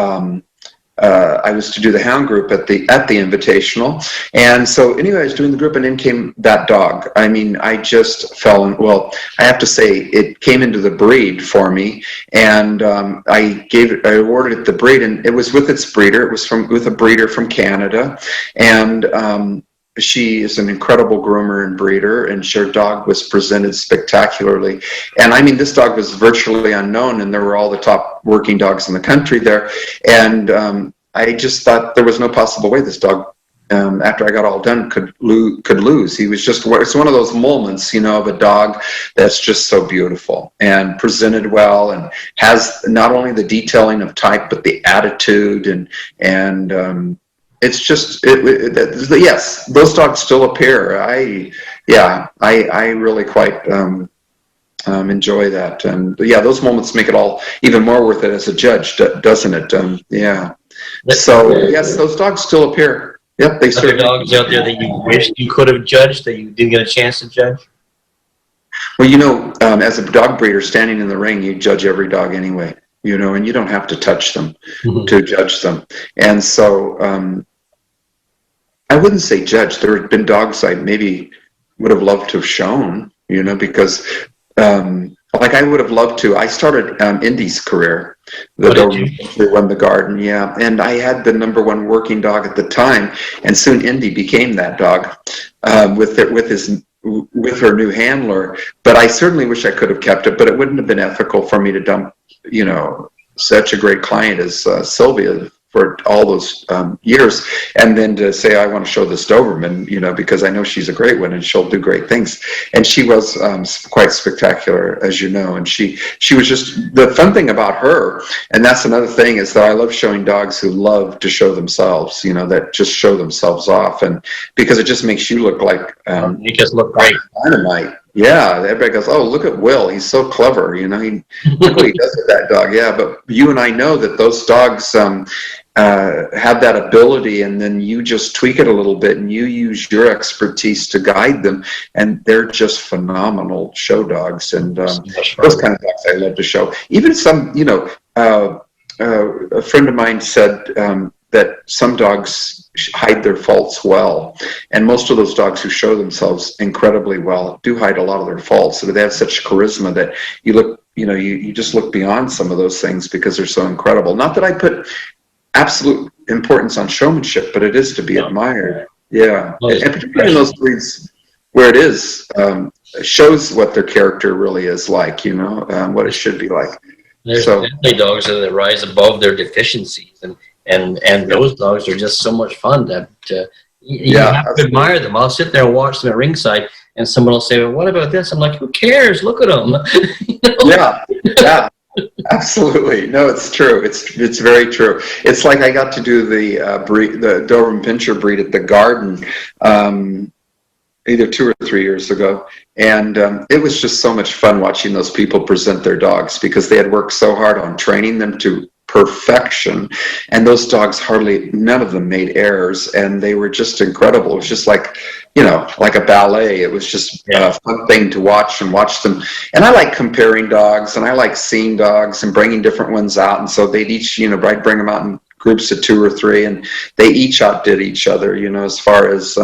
I was to do the hound group at the invitational. And so anyway, I was doing the group, and in came that dog. I mean, I just fell in. Well, I have to say, it came into the breed for me, and I awarded it the breed, and it was with its breeder. It was with a breeder from Canada, and she is an incredible groomer and breeder, and her dog was presented spectacularly. And I mean, this dog was virtually unknown, and there were all the top working dogs in the country there. And I just thought there was no possible way this dog, after I got all done, could lose. He was just, it's one of those moments, of a dog that's just so beautiful and presented well, and has not only the detailing of type, but the attitude, and it's just, yes, those dogs still appear. I really quite enjoy that. And yeah, those moments make it all even more worth it as a judge, doesn't it? Yeah. So yes, those dogs still appear. Yep, they certainly. Are there dogs out there that you wished you could have judged that you didn't get a chance to judge? Well, as a dog breeder standing in the ring, you judge every dog anyway. And you don't have to touch them to judge them. And so I wouldn't say judge. There have been dogs I maybe would have loved to have shown, because like I would have loved to. I started Indy's career. The dog who won the Garden, yeah. And I had the #1 working dog at the time, and soon Indy became that dog with her new handler. But I certainly wish I could have kept it, but it wouldn't have been ethical for me to dump, such a great client as Sylvia for all those years, and then to say, I want to show this Doberman, because I know she's a great one and she'll do great things. And she was quite spectacular, as you know, and she was just, the fun thing about her, and that's another thing, is that I love showing dogs who love to show themselves, that just show themselves off, and because it just makes you look like you just look great. Dynamite. Yeah, everybody goes, oh, look at Will. He's so clever. Look what he does with that dog. Yeah, but you and I know that those dogs have that ability, and then you just tweak it a little bit, and you use your expertise to guide them, and they're just phenomenal show dogs. And those kind of dogs I love to show. Even some, a friend of mine said that some dogs hide their faults well, and most of those dogs who show themselves incredibly well do hide a lot of their faults. So they have such charisma that you look, you just look beyond some of those things because they're so incredible. Not that I put absolute importance on showmanship, but it is to be admired. Yeah, and particularly in those breeds where it is, shows what their character really is like, what it should be like. There's definitely dogs that rise above their deficiencies, and those dogs are just so much fun that you have to admire them. I'll sit there and watch them at ringside, and someone will say, well, what about this? I'm like, who cares? Look at them. Yeah. Absolutely. No, it's true. It's very true. It's like I got to do the breed, the Doberman Pinscher breed at the Garden, either 2 or 3 years ago, and it was just so much fun watching those people present their dogs because they had worked so hard on training them to perfection, and those dogs none of them made errors, and they were just incredible. It was just like, like a ballet. It was just a fun thing to watch them. And I like comparing dogs, and I like seeing dogs and bringing different ones out. And so they'd each, I'd bring them out in groups of 2 or 3, and they each outdid each other, as far as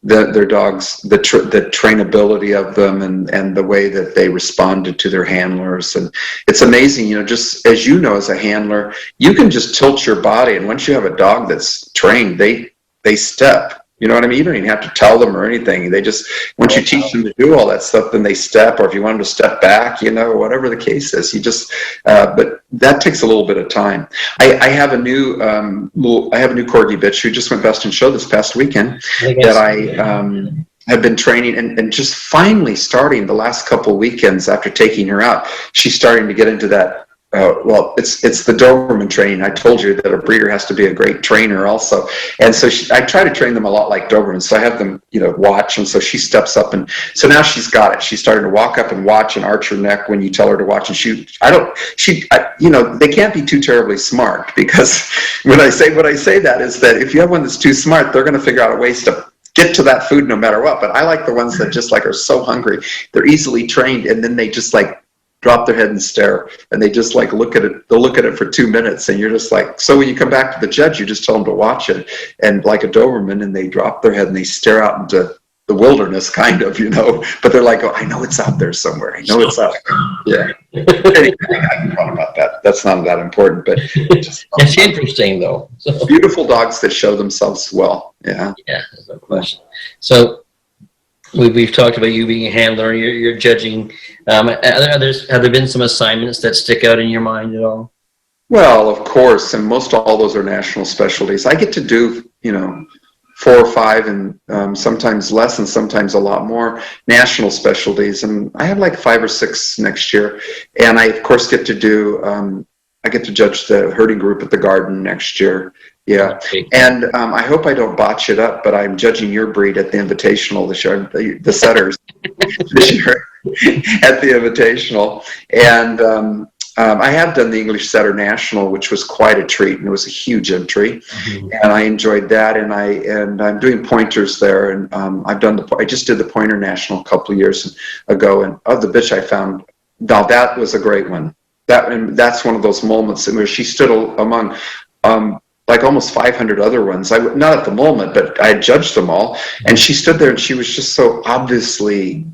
their dogs, the trainability of them, and the way that they responded to their handlers. And it's amazing, just as as a handler, you can just tilt your body, and once you have a dog that's trained, they step. You know what I mean? You don't even have to tell them or anything. They just, once you teach them to do all that stuff, then they step, or if you want them to step back, whatever the case is, you just, but that takes a little bit of time. I have a new Corgi bitch who just went best in show this past weekend that I have been training, and just finally starting the last couple of weekends after taking her out, she's starting to get into that. It's the Doberman training. I told you that a breeder has to be a great trainer also. And so I try to train them a lot like Doberman. So I have them, watch. And so she steps up, and so now she's got it. She's starting to walk up and watch and arch her neck when you tell her to watch and shoot. They can't be too terribly smart, because when I say that is that if you have one that's too smart, they're going to figure out a ways to get to that food no matter what. But I like the ones that just are so hungry. They're easily trained, and then they just drop their head and stare, and they just look at it. They'll look at it for 2 minutes, and you're just so when you come back to the judge, you just tell them to watch it, and like a Doberman, and they drop their head and they stare out into the wilderness, kind of, but they're like, oh, I know it's out there somewhere. I know it's out there. Yeah. Anyway, I can talk about that. That's not that important, but it's interesting though. So. Beautiful dogs that show themselves well. Yeah. Yeah, there's no question. So we've talked about you being a handler. You're judging. Have there been some assignments that stick out in your mind at all? Well, of course, and most all those are national specialties. I get to do 4 or 5, and sometimes less, and sometimes a lot more national specialties. And I have 5 or 6 next year. And I of course get to do. I get to judge the herding group at the Garden next year. Yeah, and I hope I don't botch it up, but I'm judging your breed at the Invitational this year, the setters this year at the Invitational, and I have done the English Setter National, which was quite a treat, and it was a huge entry, and I enjoyed that, and I'm doing pointers there, and I just did the Pointer National a couple of years ago, and of the bitch I found, now that was a great one. That's one of those moments where she stood among almost 500 other ones. Not at the moment, but I had judged them all. And she stood there, and she was just so obviously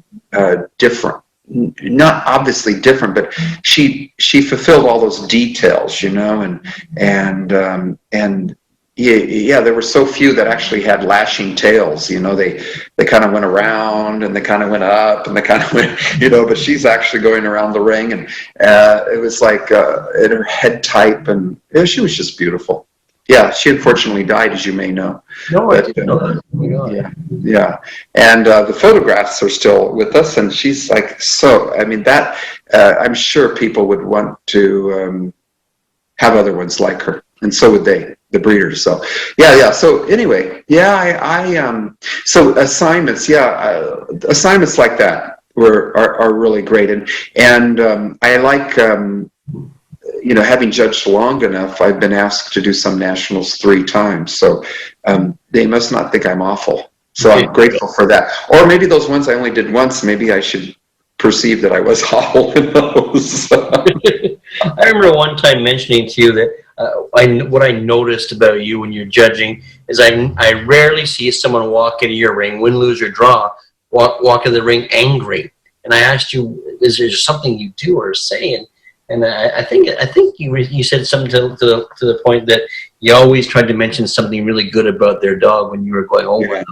different. Not obviously different, but she fulfilled all those details, and yeah, there were so few that actually had lashing tails. They kind of went around, and they kind of went up, and they kind of went, but she's actually going around the ring, and it was in her head type, and she was just beautiful. Yeah, she unfortunately died, as you may know. No, I didn't know that. Oh my God. Yeah. And the photographs are still with us, and she's I'm sure people would want to have other ones like her, and so would they, the breeders. So, yeah. So anyway, so assignments, assignments like that are really great, and I like. Having judged long enough, I've been asked to do some nationals 3 times. So they must not think I'm awful. So I'm grateful for that. Or maybe those ones I only did once, maybe I should perceive that I was awful in those. I remember one time mentioning to you that what I noticed about you when you're judging is I rarely see someone walk into your ring, win, lose, or draw, walk into the ring angry. And I asked you, is there something you do or say? And I think you said something to the point that you always tried to mention something really good about their dog when you were going over them.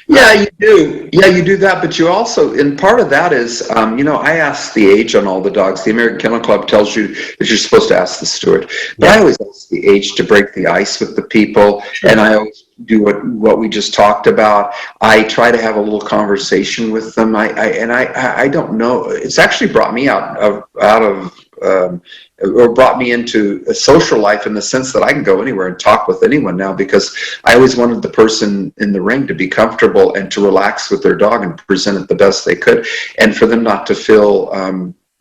Yeah, you do. Yeah, you do that, but you also, and part of that is, I ask the age on all the dogs. The American Kennel Club tells you that you're supposed to ask the steward, but I always ask the age to break the ice with the people, and I always do what we just talked about. I try to have a little conversation with them. I don't know. It's actually brought me out of or brought me into a social life in the sense that I can go anywhere and talk with anyone now, because I always wanted the person in the ring to be comfortable and to relax with their dog and present it the best they could, and for them not to feel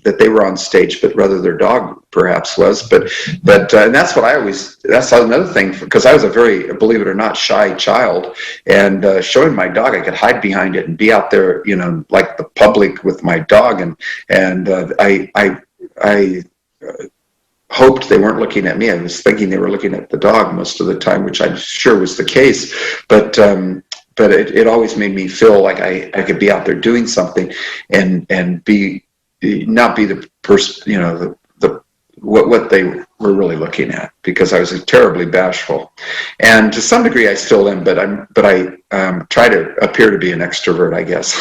that they were on stage, but rather their dog perhaps was. But and that's what that's another thing, because I was a very, believe it or not, shy child, and showing my dog, I could hide behind it and be out there, like the public with my dog, and I hoped they weren't looking at me. I was thinking they were looking at the dog most of the time, which I'm sure was the case. But it always made me feel like I could be out there doing something and not be the person, what they were really looking at, because I was terribly bashful, and to some degree I still am. But I try to appear to be an extrovert, I guess.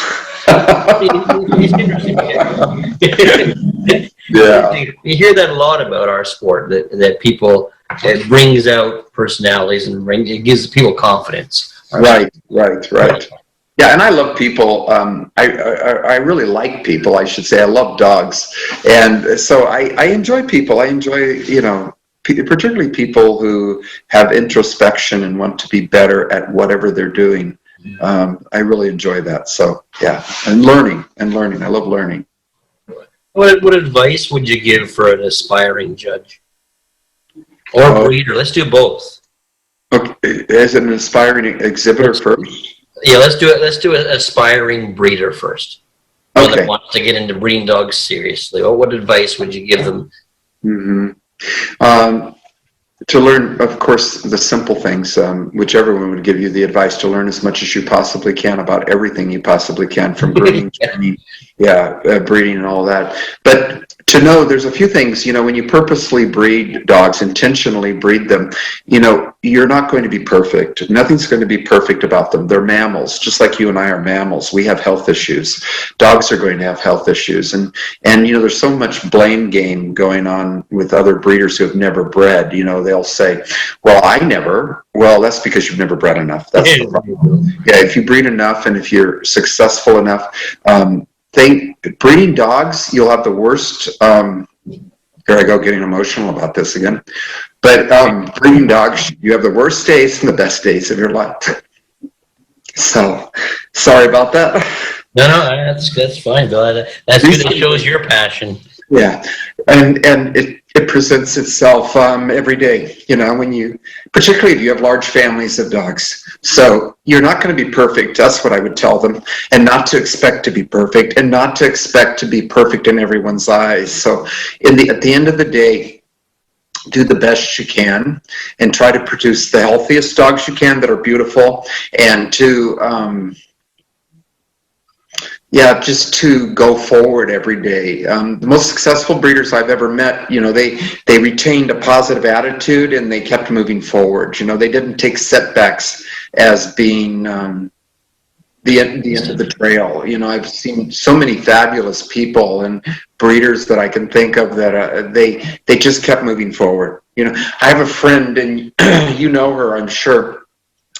Yeah. You hear that a lot about our sport, that people, it brings out personalities and it gives people confidence. Right. Yeah, and I love people. I really like people, I should say. I love dogs, and so I enjoy people. I enjoy, particularly people who have introspection and want to be better at whatever they're doing. I really enjoy that. So yeah, and learning. I love learning. What advice would you give for an aspiring judge or breeder? Let's do both. Okay, as an aspiring exhibitor first. Yeah, let's do it. Let's do an aspiring breeder first. One that wants to get into breeding dogs seriously. What advice would you give them? Mm-hmm. To learn, of course, the simple things, which everyone would give you the advice to learn as much as you possibly can about everything you possibly can, from grooming, breeding and all that. But to know there's a few things, when you purposely breed dogs, intentionally breed them, you're not going to be perfect. Nothing's going to be perfect about them. They're mammals, just like you and I are mammals. We have health issues. Dogs are going to have health issues. And there's so much blame game going on with other breeders who have never bred. They'll say, well, that's because you've never bred enough. That's the problem. Yeah, if you breed enough and if you're successful enough, breeding dogs, you'll have the worst. Here I go getting emotional about this again. But breeding dogs, you have the worst days and the best days of your life. So, sorry about that. No, that's fine, Bill. That's good. It shows your passion. Yeah, and it presents itself every day. Particularly if you have large families of dogs. So you're not going to be perfect. That's what I would tell them, and not to expect to be perfect, and not to expect to be perfect in everyone's eyes. So at the end of the day, do the best you can and try to produce the healthiest dogs you can that are beautiful, and just to go forward every day. The most successful breeders I've ever met, they retained a positive attitude and they kept moving forward. They didn't take setbacks as being the end of the trail. I've seen so many fabulous people and breeders that I can think of that they just kept moving forward. I have a friend, and you know her, I'm sure,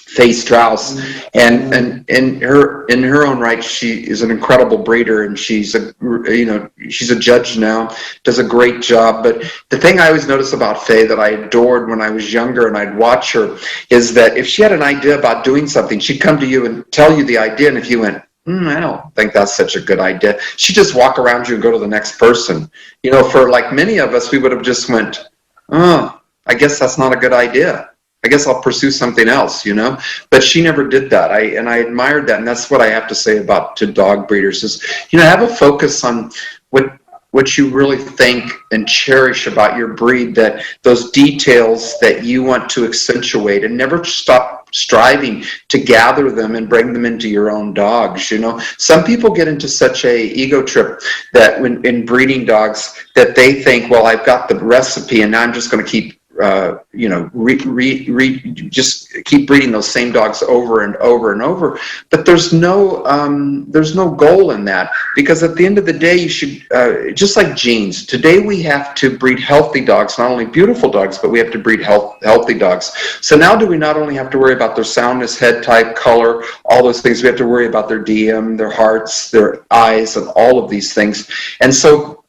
Faye Strauss, and in her own right, she is an incredible breeder, and she's a judge now, does a great job. But the thing I always notice about Faye that I adored when I was younger and I'd watch her is that if she had an idea about doing something, she'd come to you and tell you the idea, and if you went, I don't think that's such a good idea, she'd just walk around you and go to the next person. For like many of us, we would have just went, I guess that's not a good idea. I guess I'll pursue something else, but she never did that. I admired that. And that's what I have to say to dog breeders is, have a focus on what you really think and cherish about your breed, that those details that you want to accentuate, and never stop striving to gather them and bring them into your own dogs. Some people get into such a ego trip that when in breeding dogs that they think, well, I've got the recipe and now I'm just going to keep just keep breeding those same dogs over and over and over. But there's no goal in that, because at the end of the day, you should, just like genes, today we have to breed healthy dogs, not only beautiful dogs, but we have to breed healthy dogs. So now do we not only have to worry about their soundness, head type, color, all those things, we have to worry about their DM, their hearts, their eyes, and all of these things. And so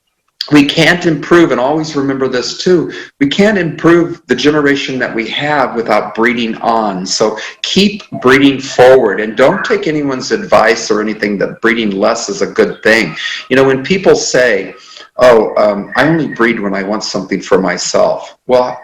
we can't improve, and always remember this too, we can't improve the generation that we have without breeding on. So keep breeding forward, and don't take anyone's advice or anything that breeding less is a good thing. You know, when people say, oh, I only breed when I want something for myself. Well,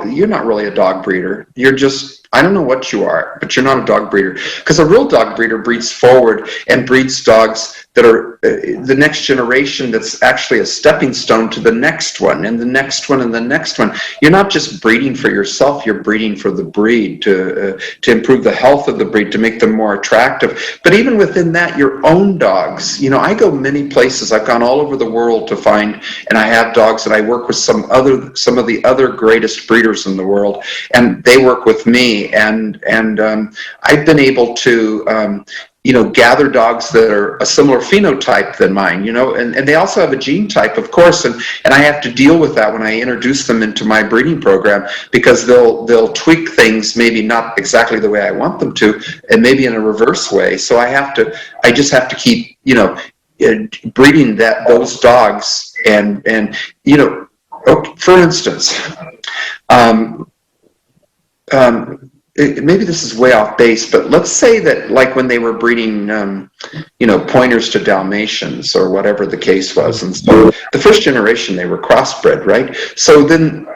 you're not really a dog breeder. You're just, I don't know what you are, but you're not a dog breeder. Because a real dog breeder breeds forward and breeds dogs that are the next generation, that's actually a stepping stone to the next one and the next one and the next one. You're not just breeding for yourself, you're breeding for the breed, to improve the health of the breed, to make them more attractive. But even within that, your own dogs, you know, I go many places. I've gone all over the world to find, and I have dogs, and I work with some of the other greatest breeders in the world, and they work with me, and I've been able to you know, gather dogs that are a similar phenotype than mine, you know, and they also have a gene type, of course, and I have to deal with that when I introduce them into my breeding program, because they'll tweak things, maybe not exactly the way I want them to, and maybe in a reverse way. So I just have to keep, you know, breeding those dogs, and you know, for instance, maybe this is way off base, but let's say that, like, when they were breeding, you know, pointers to Dalmatians or whatever the case was, and so the first generation they were crossbred, right? So then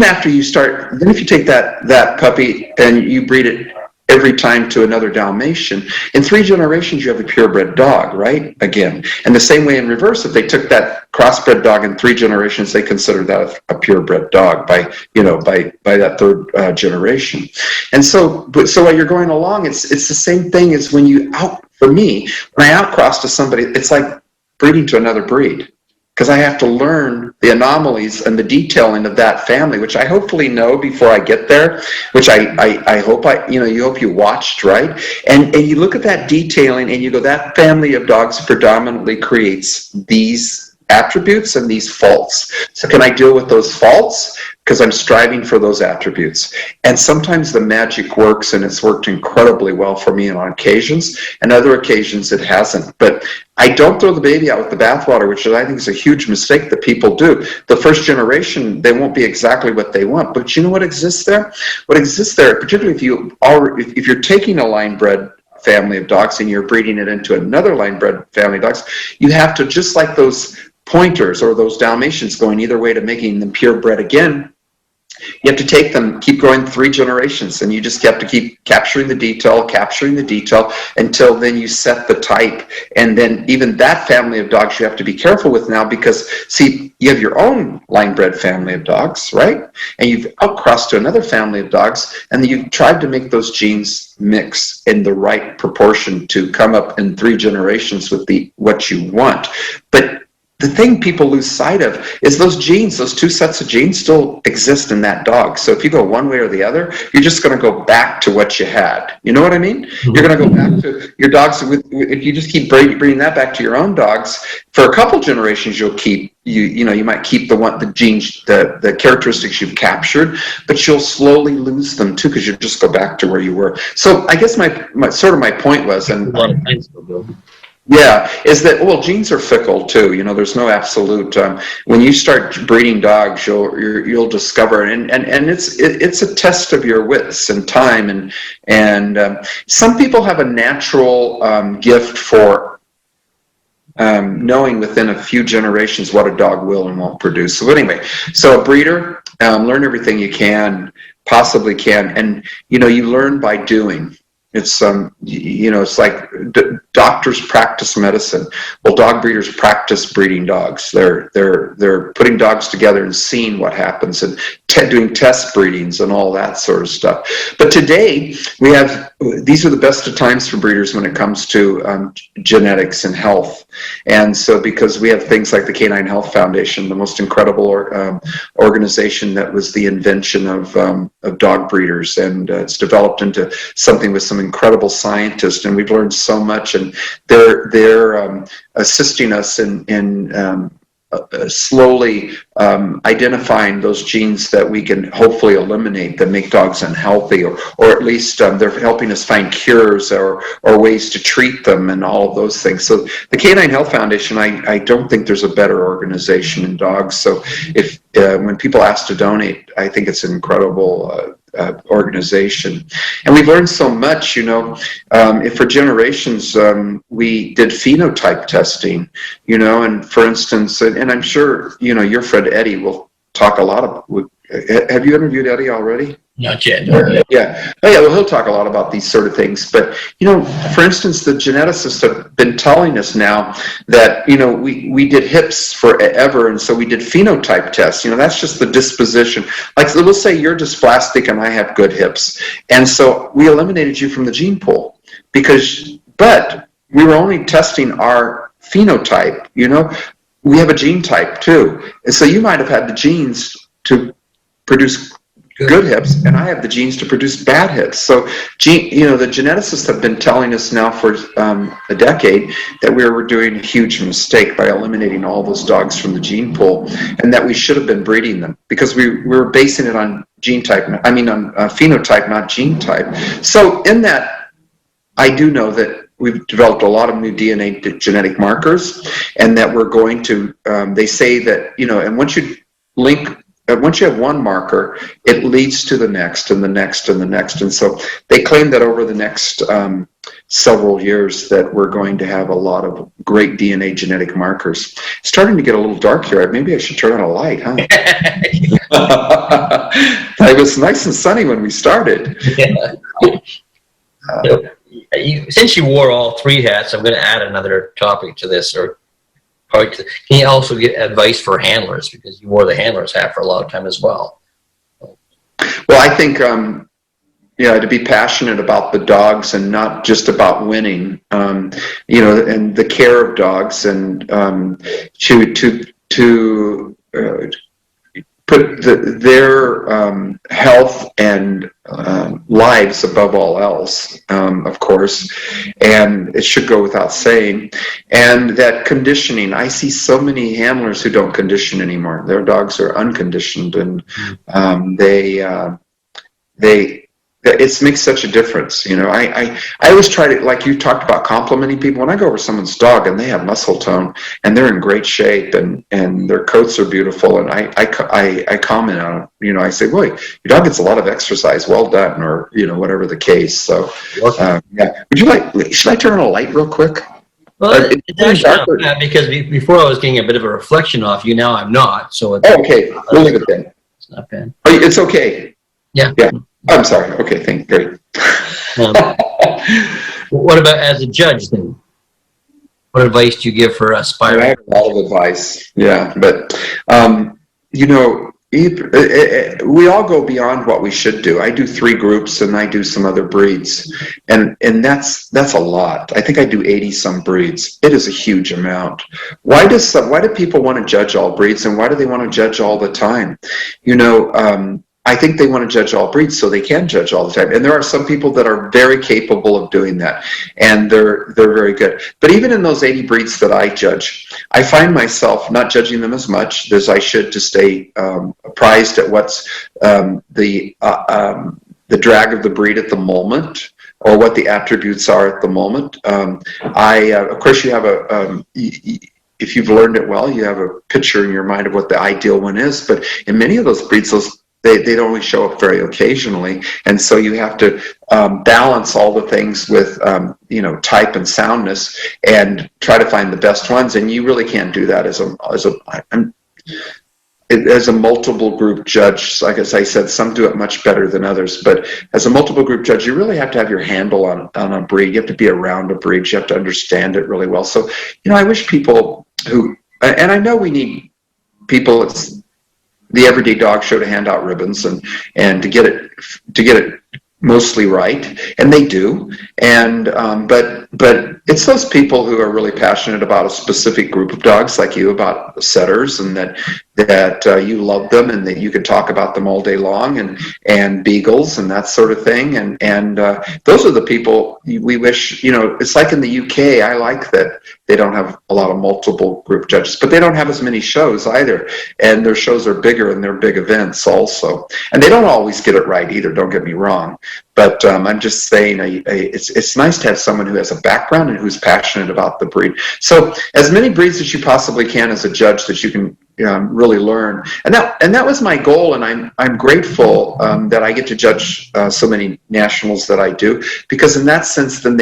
after you start, then if you take that puppy and you breed it every time to another Dalmatian, in 3 generations you have a purebred dog, right? Again, and the same way in reverse, if they took that crossbred dog in 3 generations, they considered that a purebred dog by that 3rd generation. And so while you're going along, it's the same thing as when for me, when I outcross to somebody, it's like breeding to another breed. Because I have to learn the anomalies and the detailing of that family, which I hopefully know before I get there, which I hope you hope you watched, right? And you look at that detailing and you go, that family of dogs predominantly creates these attributes and these faults. So can I deal with those faults? Because I'm striving for those attributes. And sometimes the magic works, and it's worked incredibly well for me on occasions, and other occasions it hasn't. But I don't throw the baby out with the bathwater, which I think is a huge mistake that people do. The first generation, they won't be exactly what they want. But you know what exists there? What exists there, particularly if you're taking a line bred family of dogs and you're breeding it into another line bred family of dogs, you have to, just like those pointers or those Dalmatians, going either way to making them purebred again, you have to take them, keep going 3 generations, and you just have to keep capturing the detail until then you set the type. And then even that family of dogs you have to be careful with now, because see, you have your own line bred family of dogs, right? And you've outcrossed to another family of dogs, and you've tried to make those genes mix in the right proportion to come up in 3 generations with what you want. But the thing people lose sight of is those genes, those 2 sets of genes still exist in that dog. So if you go one way or the other, you're just going to go back to what you had. You know what I mean? You're going to go back to your dogs. If you just keep bringing that back to your own dogs, for a couple generations, you'll keep, you might keep the genes, the characteristics you've captured, but you'll slowly lose them too, because you'll just go back to where you were. So I guess my point was, and yeah, is that, well, genes are fickle too. You know, there's no absolute. When you start breeding dogs, you'll discover, and it's a test of your wits and time, and some people have a natural gift for knowing within a few generations what a dog will and won't produce. So anyway, so a breeder, learn everything you possibly can, and you learn by doing. It's it's like doctors practice medicine. Well, dog breeders practice breeding dogs. They're putting dogs together and seeing what happens, and doing test breedings and all that sort of stuff. But today these are the best of times for breeders when it comes to genetics and health. And so, because we have things like the Canine Health Foundation, the most incredible organization that was the invention of dog breeders, and it's developed into something with some incredible scientists, and we've learned so much, and they're assisting us in slowly identifying those genes that we can hopefully eliminate that make dogs unhealthy, or at least they're helping us find cures or ways to treat them and all of those things. So the Canine Health Foundation, I don't think there's a better organization in dogs. So if when people ask to donate, I think it's an incredible organization. And we've learned so much, if for generations we did phenotype testing, and for instance, and I'm sure, your friend Eddie will talk a lot about, have you interviewed Eddie already? Not yet. Yeah. Oh, yeah. Well, he'll talk a lot about these sort of things. But, for instance, the geneticists have been telling us now that, we did hips forever. And so we did phenotype tests. That's just the disposition. Like, we'll say you're dysplastic and I have good hips. And so we eliminated you from the gene pool but we were only testing our phenotype, we have a gene type too. And so you might have had the genes to produce good hips, and I have the genes to produce bad hips. So, the geneticists have been telling us now for a decade that we were doing a huge mistake by eliminating all those dogs from the gene pool, and that we should have been breeding them because we were basing it on on phenotype, not gene type. So, in that, I do know that we've developed a lot of new DNA genetic markers, and that we're going to. They say that and once you have one marker, it leads to the next and the next and the next. And so they claim that over the next several years that we're going to have a lot of great DNA genetic markers. It's starting to get a little dark here. Maybe I should turn on a light, huh? It was nice and sunny when we started. Yeah. Since you wore all three hats, I'm going to add another topic to this, can you also get advice for handlers, because you wore the handler's hat for a lot of time as well? Well, I think to be passionate about the dogs and not just about winning, and the care of dogs, and to put their health and lives above all else, of course, and it should go without saying. And that conditioning, I see so many handlers who don't condition anymore. Their dogs are unconditioned, and it makes such a difference. I always try to, like you talked about, complimenting people. When I go over someone's dog and they have muscle tone and they're in great shape and their coats are beautiful, and I comment on it. I say, boy, your dog gets a lot of exercise. Well done, or whatever the case. So yeah. Should I turn on a light real quick? Well, it's actually not bad, because before I was getting a bit of a reflection off you. Now I'm not. So it's, okay, we'll leave it then. It's not bad. It's okay. Yeah. I'm sorry. Okay, thank you. Great. What about as a judge then? What advice do you give for aspiring? I have a lot of advice. Yeah, but we all go beyond what we should do. I do 3 groups and I do some other breeds, and that's a lot. I think I do 80 some breeds. It is a huge amount. Why do people want to judge all breeds, and why do they want to judge all the time? I think they want to judge all breeds so they can judge all the time. And there are some people that are very capable of doing that, and they're very good. But even in those 80 breeds that I judge, I find myself not judging them as much as I should to stay apprised at what's the drag of the breed at the moment, or what the attributes are at the moment. Of course, you have if you've learned it well, you have a picture in your mind of what the ideal one is. But in many of those breeds, they only show up very occasionally, and so you have to balance all the things with type and soundness, and try to find the best ones. And you really can't do that as a multiple group judge. Like as I said, some do it much better than others, but as a multiple group judge, you really have to have your handle on a breed. You have to be around a breed. You have to understand it really well. So I wish people who, and I know we need people. It's the everyday dog show to hand out ribbons and to get it mostly right, and they do. And but it's those people who are really passionate about a specific group of dogs, like you, about setters, and that that you love them and that you could talk about them all day long, and beagles and that sort of thing. And those are the people we wish, it's like in the UK, I like that they don't have a lot of multiple group judges, but they don't have as many shows either. And their shows are bigger and they're big events also. And they don't always get it right either, don't get me wrong. But I'm just saying, it's nice to have someone who has a background and who's passionate about the breed. So as many breeds as you possibly can as a judge that you can really learn, and that was my goal. And I'm grateful that I get to judge so many nationals that I do, because in that sense, then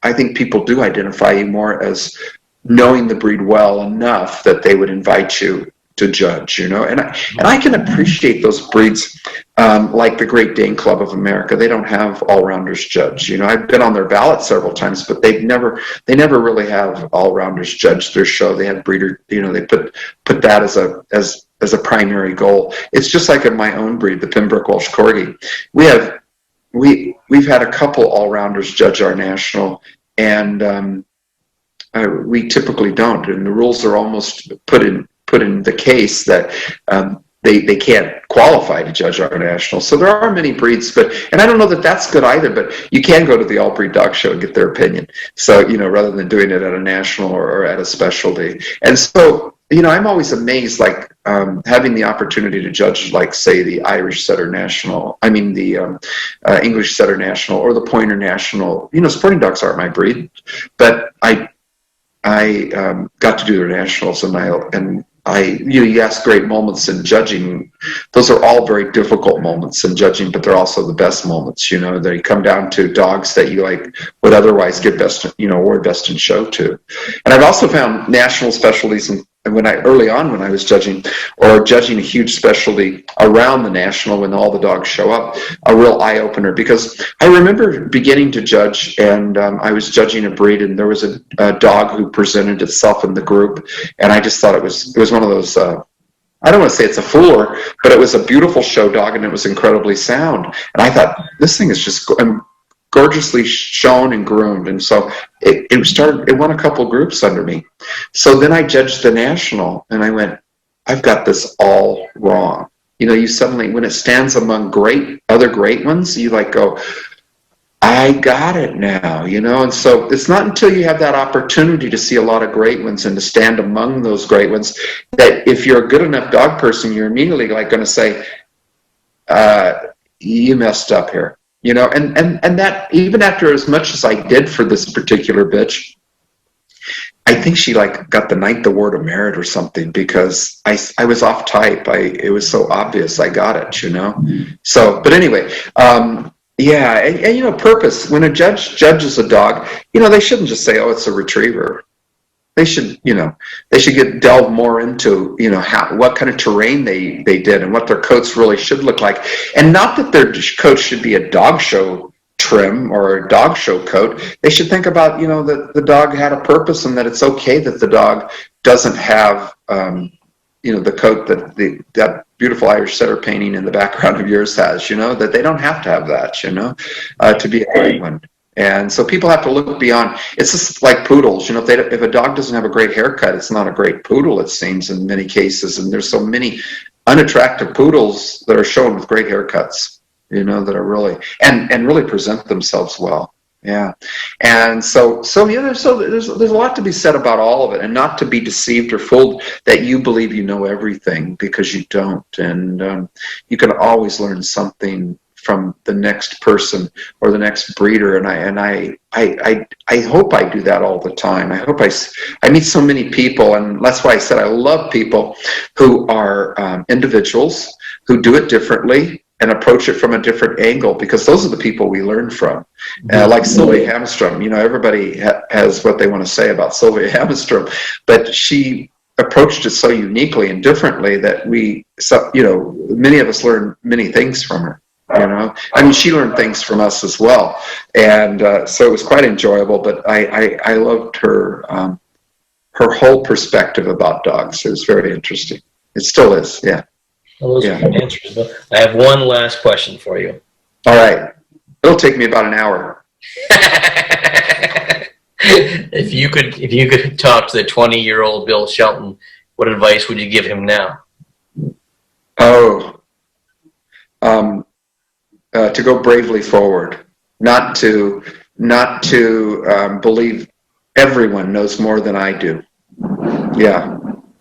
I think people do identify you more as knowing the breed well enough that they would invite you to judge, and I can appreciate those breeds, like the Great Dane Club of America. They don't have all-rounders judge. I've been on their ballot several times, but they never really have all-rounders judge their show. They have breeder, they put that as a primary goal. It's just like in my own breed, the Pembroke Welsh Corgi. We've had a couple all-rounders judge our national, and we typically don't. And the rules are almost put in the case that they can't qualify to judge our national. So there are many breeds, and I don't know that that's good either, but you can go to the All Breed Dog Show and get their opinion. So, rather than doing it at a national or at a specialty. And so, I'm always amazed, like having the opportunity to judge, like, say, the Irish Setter National, the English Setter National, or the Pointer National. Sporting dogs aren't my breed, but I got to do their nationals, and you ask great moments in judging. Those are all very difficult moments in judging, but they're also the best moments. They come down to dogs that you would otherwise give best, award best in show to. And I've also found national specialties, and early on when I was judging a huge specialty around the national, when all the dogs show up, a real eye opener, because I remember beginning to judge, and I was judging a breed, and there was a dog who presented itself in the group, and I just thought it was one of those, I don't want to say it's a fooler, but it was a beautiful show dog, and it was incredibly sound. And I thought, this thing is just gorgeously shown and groomed. And so it won a couple groups under me. So then I judged the national, and I went, I've got this all wrong. You suddenly, when it stands among other great ones, you go, I got it now, and so it's not until you have that opportunity to see a lot of great ones and to stand among those great ones that if you're a good enough dog person, you're immediately going to say, you messed up here, and that, even after as much as I did for this particular bitch, I think she got the Ninth Award of Merit or something, because I was off type. It was so obvious I got it, So, but anyway, yeah, and purpose. When a judge judges a dog, they shouldn't just say, "Oh, it's a retriever." They should, delve more into, what kind of terrain they did and what their coats really should look like, and not that their coat should be a dog show trim or a dog show coat. They should think about, that the dog had a purpose, and that it's okay that the dog doesn't have, the coat that beautiful Irish Setter painting in the background of yours has, that they don't have to have that, to be a great one. And so people have to look beyond. It's just like poodles, if a dog doesn't have a great haircut, it's not a great poodle, it seems, in many cases. And there's so many unattractive poodles that are shown with great haircuts, that are really, and really present themselves well. Yeah. And so there's a lot to be said about all of it, and not to be deceived or fooled that you believe you know everything, because you don't. And you can always learn something from the next person or the next breeder. And I hope I do that all the time. I hope I meet so many people, and that's why I said I love people who are individuals who do it differently and approach it from a different angle, because those are the people we learn from. Like Sylvia Hamstrom, everybody has what they want to say about Sylvia Hamstrom, but she approached it so uniquely and differently that many of us learn many things from her. She learned things from us as well, and so it was quite enjoyable. But I loved her whole perspective about dogs. It was very interesting. It still is, yeah. Well, those are good answers. I have one last question for you. All right, it'll take me about an hour. If you could talk to the 20-year-old Bill Shelton what advice would you give him now? Oh, to go bravely forward, not to believe everyone knows more than I do. Yeah.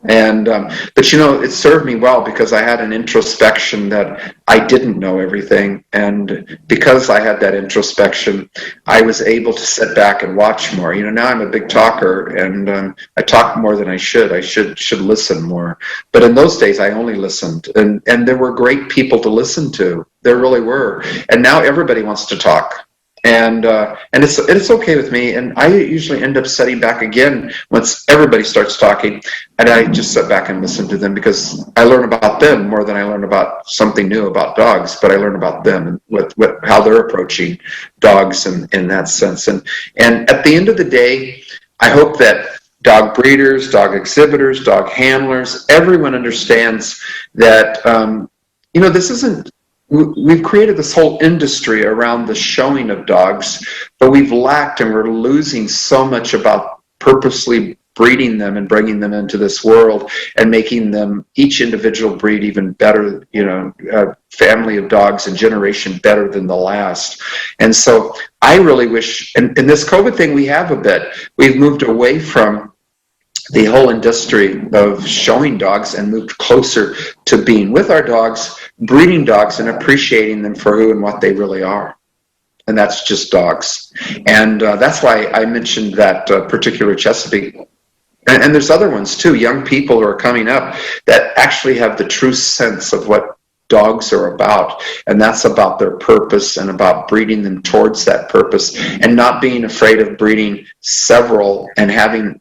And, but it served me well because I had an introspection that I didn't know everything. And because I had that introspection, I was able to sit back and watch more. Now I'm a big talker and I talk more than I should. I should listen more. But in those days, I only listened. And there were great people to listen to. There really were. And now everybody wants to talk. And it's okay with me, and I usually end up sitting back again once everybody starts talking, and I just sit back and listen to them because I learn about them more than I learn about something new about dogs. But I learn about them and what how they're approaching dogs in that sense. And at the end of the day, I hope that dog breeders, dog exhibitors, dog handlers, everyone understands that this isn't. We've created this whole industry around the showing of dogs, but we've lacked and we're losing so much about purposely breeding them and bringing them into this world and making them, each individual breed, even better, a family of dogs and generation better than the last. And so I really wish, and in this COVID thing we have a bit, we've moved away from the whole industry of showing dogs and moved closer to being with our dogs, breeding dogs, and appreciating them for who and what they really are. And that's just dogs. And that's why I mentioned that particular Chesapeake. And there's other ones too, young people who are coming up that actually have the true sense of what dogs are about, and that's about their purpose and about breeding them towards that purpose and not being afraid of breeding several and having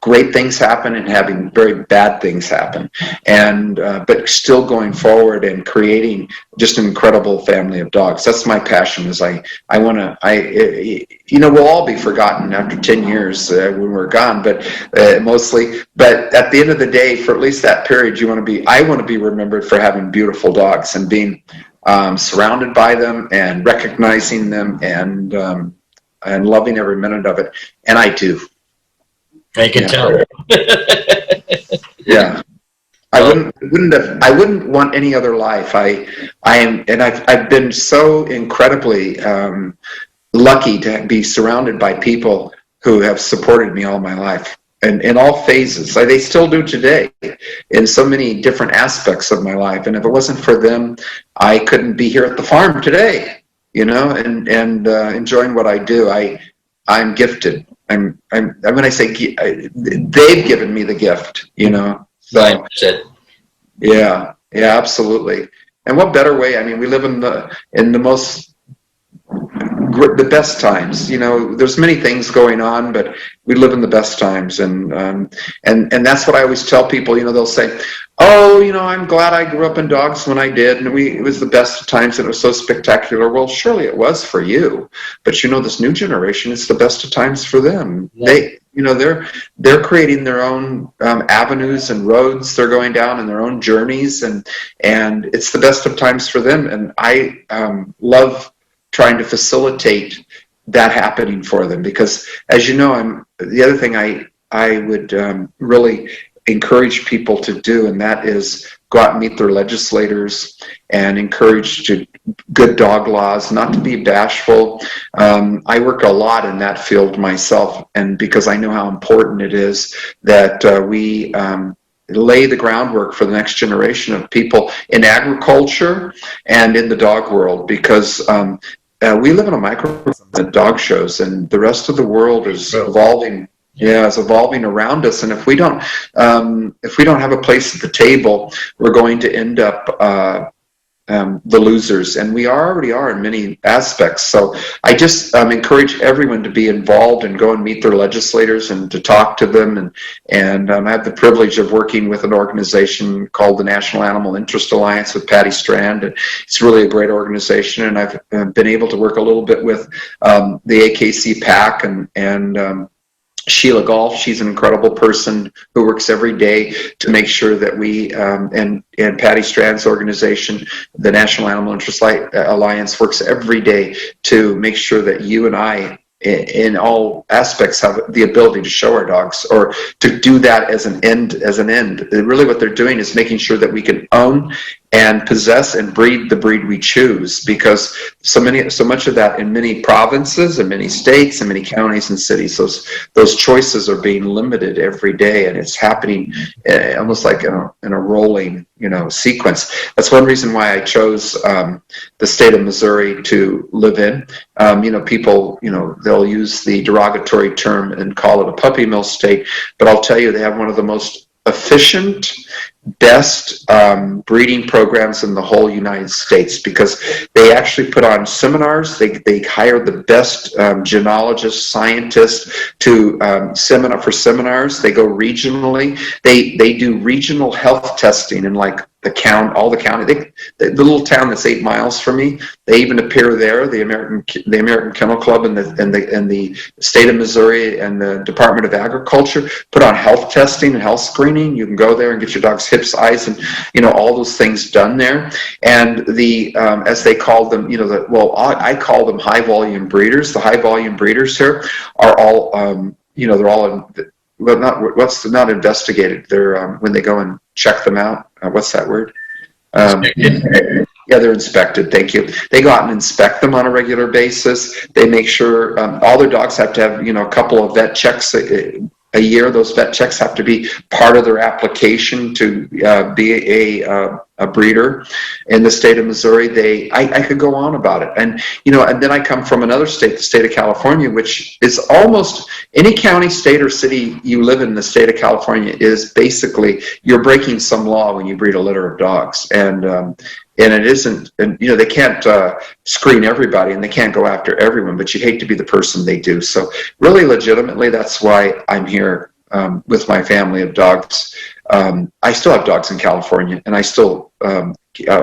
great things happen and having very bad things happen, and but still going forward and creating just an incredible family of dogs. That's my passion. Is I want to, we'll all be forgotten after 10 years when we're gone, but mostly. But at the end of the day, for at least that period, I want to be remembered for having beautiful dogs and being surrounded by them and recognizing them and loving every minute of it. And I do. I can tell. Yeah, I wouldn't want any other life. I've been so incredibly lucky to be surrounded by people who have supported me all my life, and in all phases. They still do today, in so many different aspects of my life. And if it wasn't for them, I couldn't be here at the farm today. And enjoying what I do. I'm gifted. I'm when I say they've given me the gift, So, yeah, absolutely. And what better way? I mean, we live in the most the best times. There's many things going on, but we live in the best times, and that's what I always tell people. They'll say, "Oh, I'm glad I grew up in dogs when I did, and it was the best of times, and it was so spectacular." Well, surely it was for you, but this new generation, it's the best of times for them. Yeah. They're creating their own avenues and roads they're going down and their own journeys, and it's the best of times for them. And I love trying to facilitate that happening for them, because, as you know, the other thing I would really encourage people to do, and that is go out and meet their legislators and encourage good dog laws, not to be bashful. I work a lot in that field myself, and because I know how important it is that we lay the groundwork for the next generation of people in agriculture and in the dog world, because we live in a microcosm at dog shows, and the rest of the world is evolving. Yeah, it's evolving around us, and if we don't have a place at the table, we're going to end up the losers, and we already are in many aspects. So I just encourage everyone to be involved and go and meet their legislators and to talk to them. And I have the privilege of working with an organization called the National Animal Interest Alliance with Patty Strand. And it's really a great organization, and I've been able to work a little bit with the AKC PAC and Sheila Golf. She's an incredible person who works every day to make sure that we, and Patty Strand's organization, the National Animal Interest Alliance, works every day to make sure that you and I in all aspects have the ability to show our dogs, or to do that as an end. Really what they're doing is making sure that we can own and possess and breed the breed we choose, because so much of that in many provinces and many states and many counties and cities, those choices are being limited every day, and it's happening almost like in a rolling sequence. That's one reason why I chose the state of Missouri to live in. People, they'll use the derogatory term and call it a puppy mill state, but I'll tell you, they have one of the most efficient, best breeding programs in the whole United States, because they actually put on seminars. They hire the best genealogists, scientists to for seminars. They go regionally. They do regional health testing in like all the county. The little town that's 8 miles from me, they even appear there. The American Kennel Club and the state of Missouri and the Department of Agriculture put on health testing and health screening. You can go there and get your dog's hips, eyes, and all those things done there. And the as they call them, I call them high volume breeders. The high volume breeders here are all they're all not investigated. They're when they go and check them out. What's that word? Yeah, they're inspected. Thank you. They go out and inspect them on a regular basis. They make sure all their dogs have to have a couple of vet checks a year. Those vet checks have to be part of their application to be a breeder in the state of Missouri. I could go on about it, and and then I come from another state, the state of California, which is almost any county, state, or city you live in the state of California is basically you're breaking some law when you breed a litter of dogs, and it isn't, and they can't screen everybody, and they can't go after everyone, but you hate to be the person they do. So really, legitimately, that's why I'm here with my family of dogs. I still have dogs in California, and I still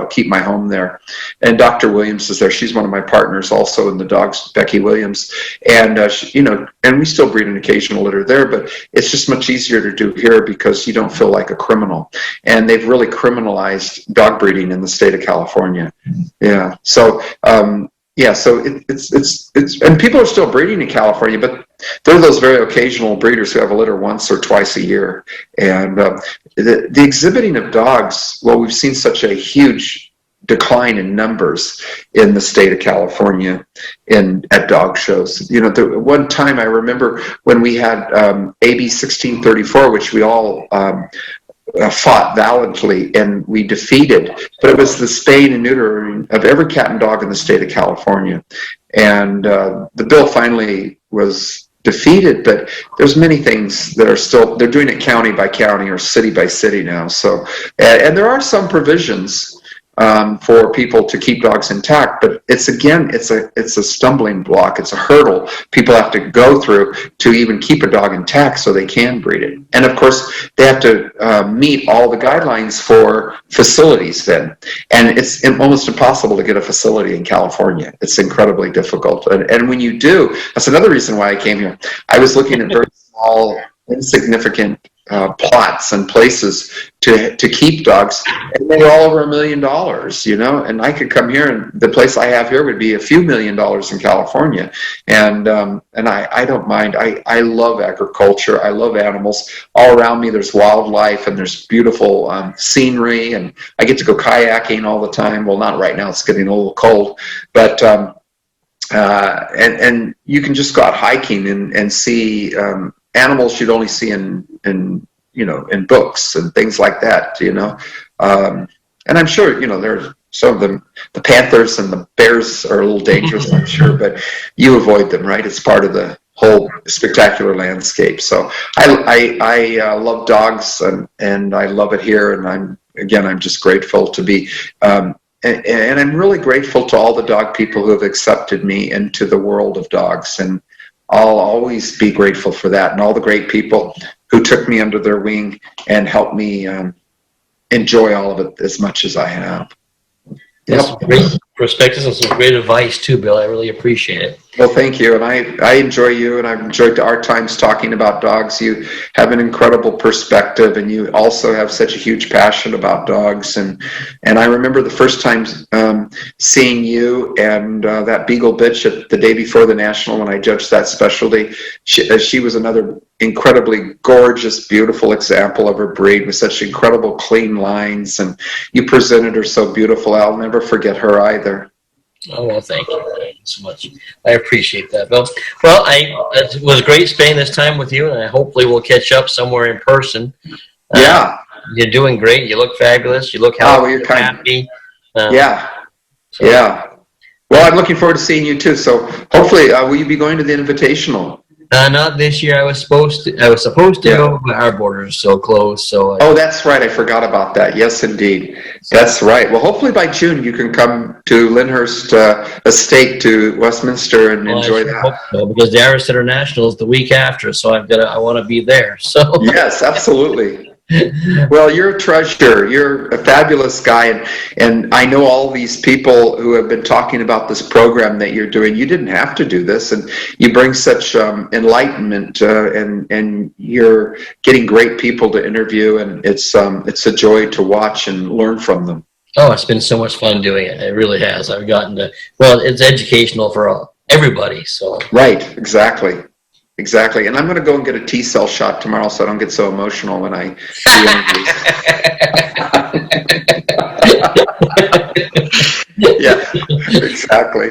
keep my home there. And Dr. Williams is there. She's one of my partners also in the dogs, Becky Williams. And, and we still breed an occasional litter there, but it's just much easier to do here because you don't feel like a criminal. And they've really criminalized dog breeding in the state of California. Yeah. So, so it's and people are still breeding in California, but they're those very occasional breeders who have a litter once or twice a year. And the exhibiting of dogs, well, we've seen such a huge decline in numbers in the state of California at dog shows. One time I remember when we had AB 1634, which we all fought valiantly and we defeated, but it was the spaying and neutering of every cat and dog in the state of California. And the bill finally was defeated, but there's many things that are still, they're doing it county by county or city by city now. So, and there are some provisions for people to keep dogs intact, but it's a stumbling block. It's a hurdle people have to go through to even keep a dog intact so they can breed it. And of course, they have to meet all the guidelines for facilities then. And it's almost impossible to get a facility in California. It's incredibly difficult. And when you do, that's another reason why I came here. I was looking at very small, insignificant plots and places to keep dogs, and they're all over $1 million, and I could come here, and the place I have here would be a few $1 million in California. And I don't mind. I love agriculture. I love animals. All around me there's wildlife and there's beautiful scenery, and I get to go kayaking all the time. Well, not right now, it's getting a little cold, but and you can just go out hiking and see animals you'd only see in books and things like that, and I'm sure, there's some of them, the panthers and the bears are a little dangerous, I'm sure, but you avoid them, right? It's part of the whole spectacular landscape. So I love dogs, and I love it here. And I'm just grateful to be, and I'm really grateful to all the dog people who have accepted me into the world of dogs. And I'll always be grateful for that, and all the great people who took me under their wing and helped me enjoy all of it as much as I have. That's great. perspectives and some great advice too, Bill. I really appreciate it. Well, thank you. And I enjoy you, and I've enjoyed our times talking about dogs. You have an incredible perspective, and you also have such a huge passion about dogs. And I remember the first time seeing you and that Beagle bitch at the day before the National when I judged that specialty. She was another incredibly gorgeous, beautiful example of her breed with such incredible clean lines, and you presented her so beautiful. I'll never forget her either. Oh, well, thank you. Thank you so much. I appreciate that, Bill. Well, it was great spending this time with you, and I hopefully we'll catch up somewhere in person. Yeah. You're doing great. You look fabulous. You look healthy. Well, you're kind. Happy. Yeah. So. Yeah. Well, I'm looking forward to seeing you too. So hopefully, will you be going to the Invitational? Not this year. I was supposed to go, but our border is so closed. So. Oh, that's right. I forgot about that. Yes, indeed. That's right. Well, hopefully by June you can come to Lyndhurst Estate to Westminster and enjoy that. Hope so, because the Irish International is the week after, so I want to be there. So. Yes, absolutely. Well, you're a treasure. You're a fabulous guy, and I know all these people who have been talking about this program that you're doing. You didn't have to do this, and you bring such enlightenment, and you're getting great people to interview, and it's a joy to watch and learn from them. Oh, it's been so much fun doing it. It really has. I've gotten to. Well, it's educational for everybody. So. Right. Exactly. Exactly. And I'm going to go and get a T-cell shot tomorrow so I don't get so emotional when I do interviews. Yeah, exactly.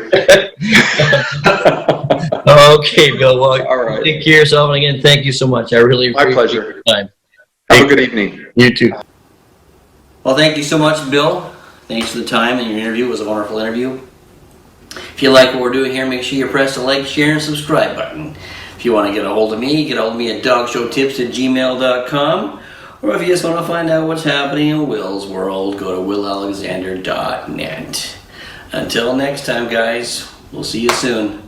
Okay, Bill. Well, all right. Take care of yourself. And again, thank you so much. I really appreciate My pleasure. your time. Have a good evening. You too. Well, thank you so much, Bill. Thanks for the time and your interview. It was a wonderful interview. If you like what we're doing here, make sure you press the like, share, and subscribe button. If you want to get a hold of me, get a hold of me at dogshowtips@gmail.com. Or if you just want to find out what's happening in Will's world, go to willalexander.net. Until next time, guys, we'll see you soon.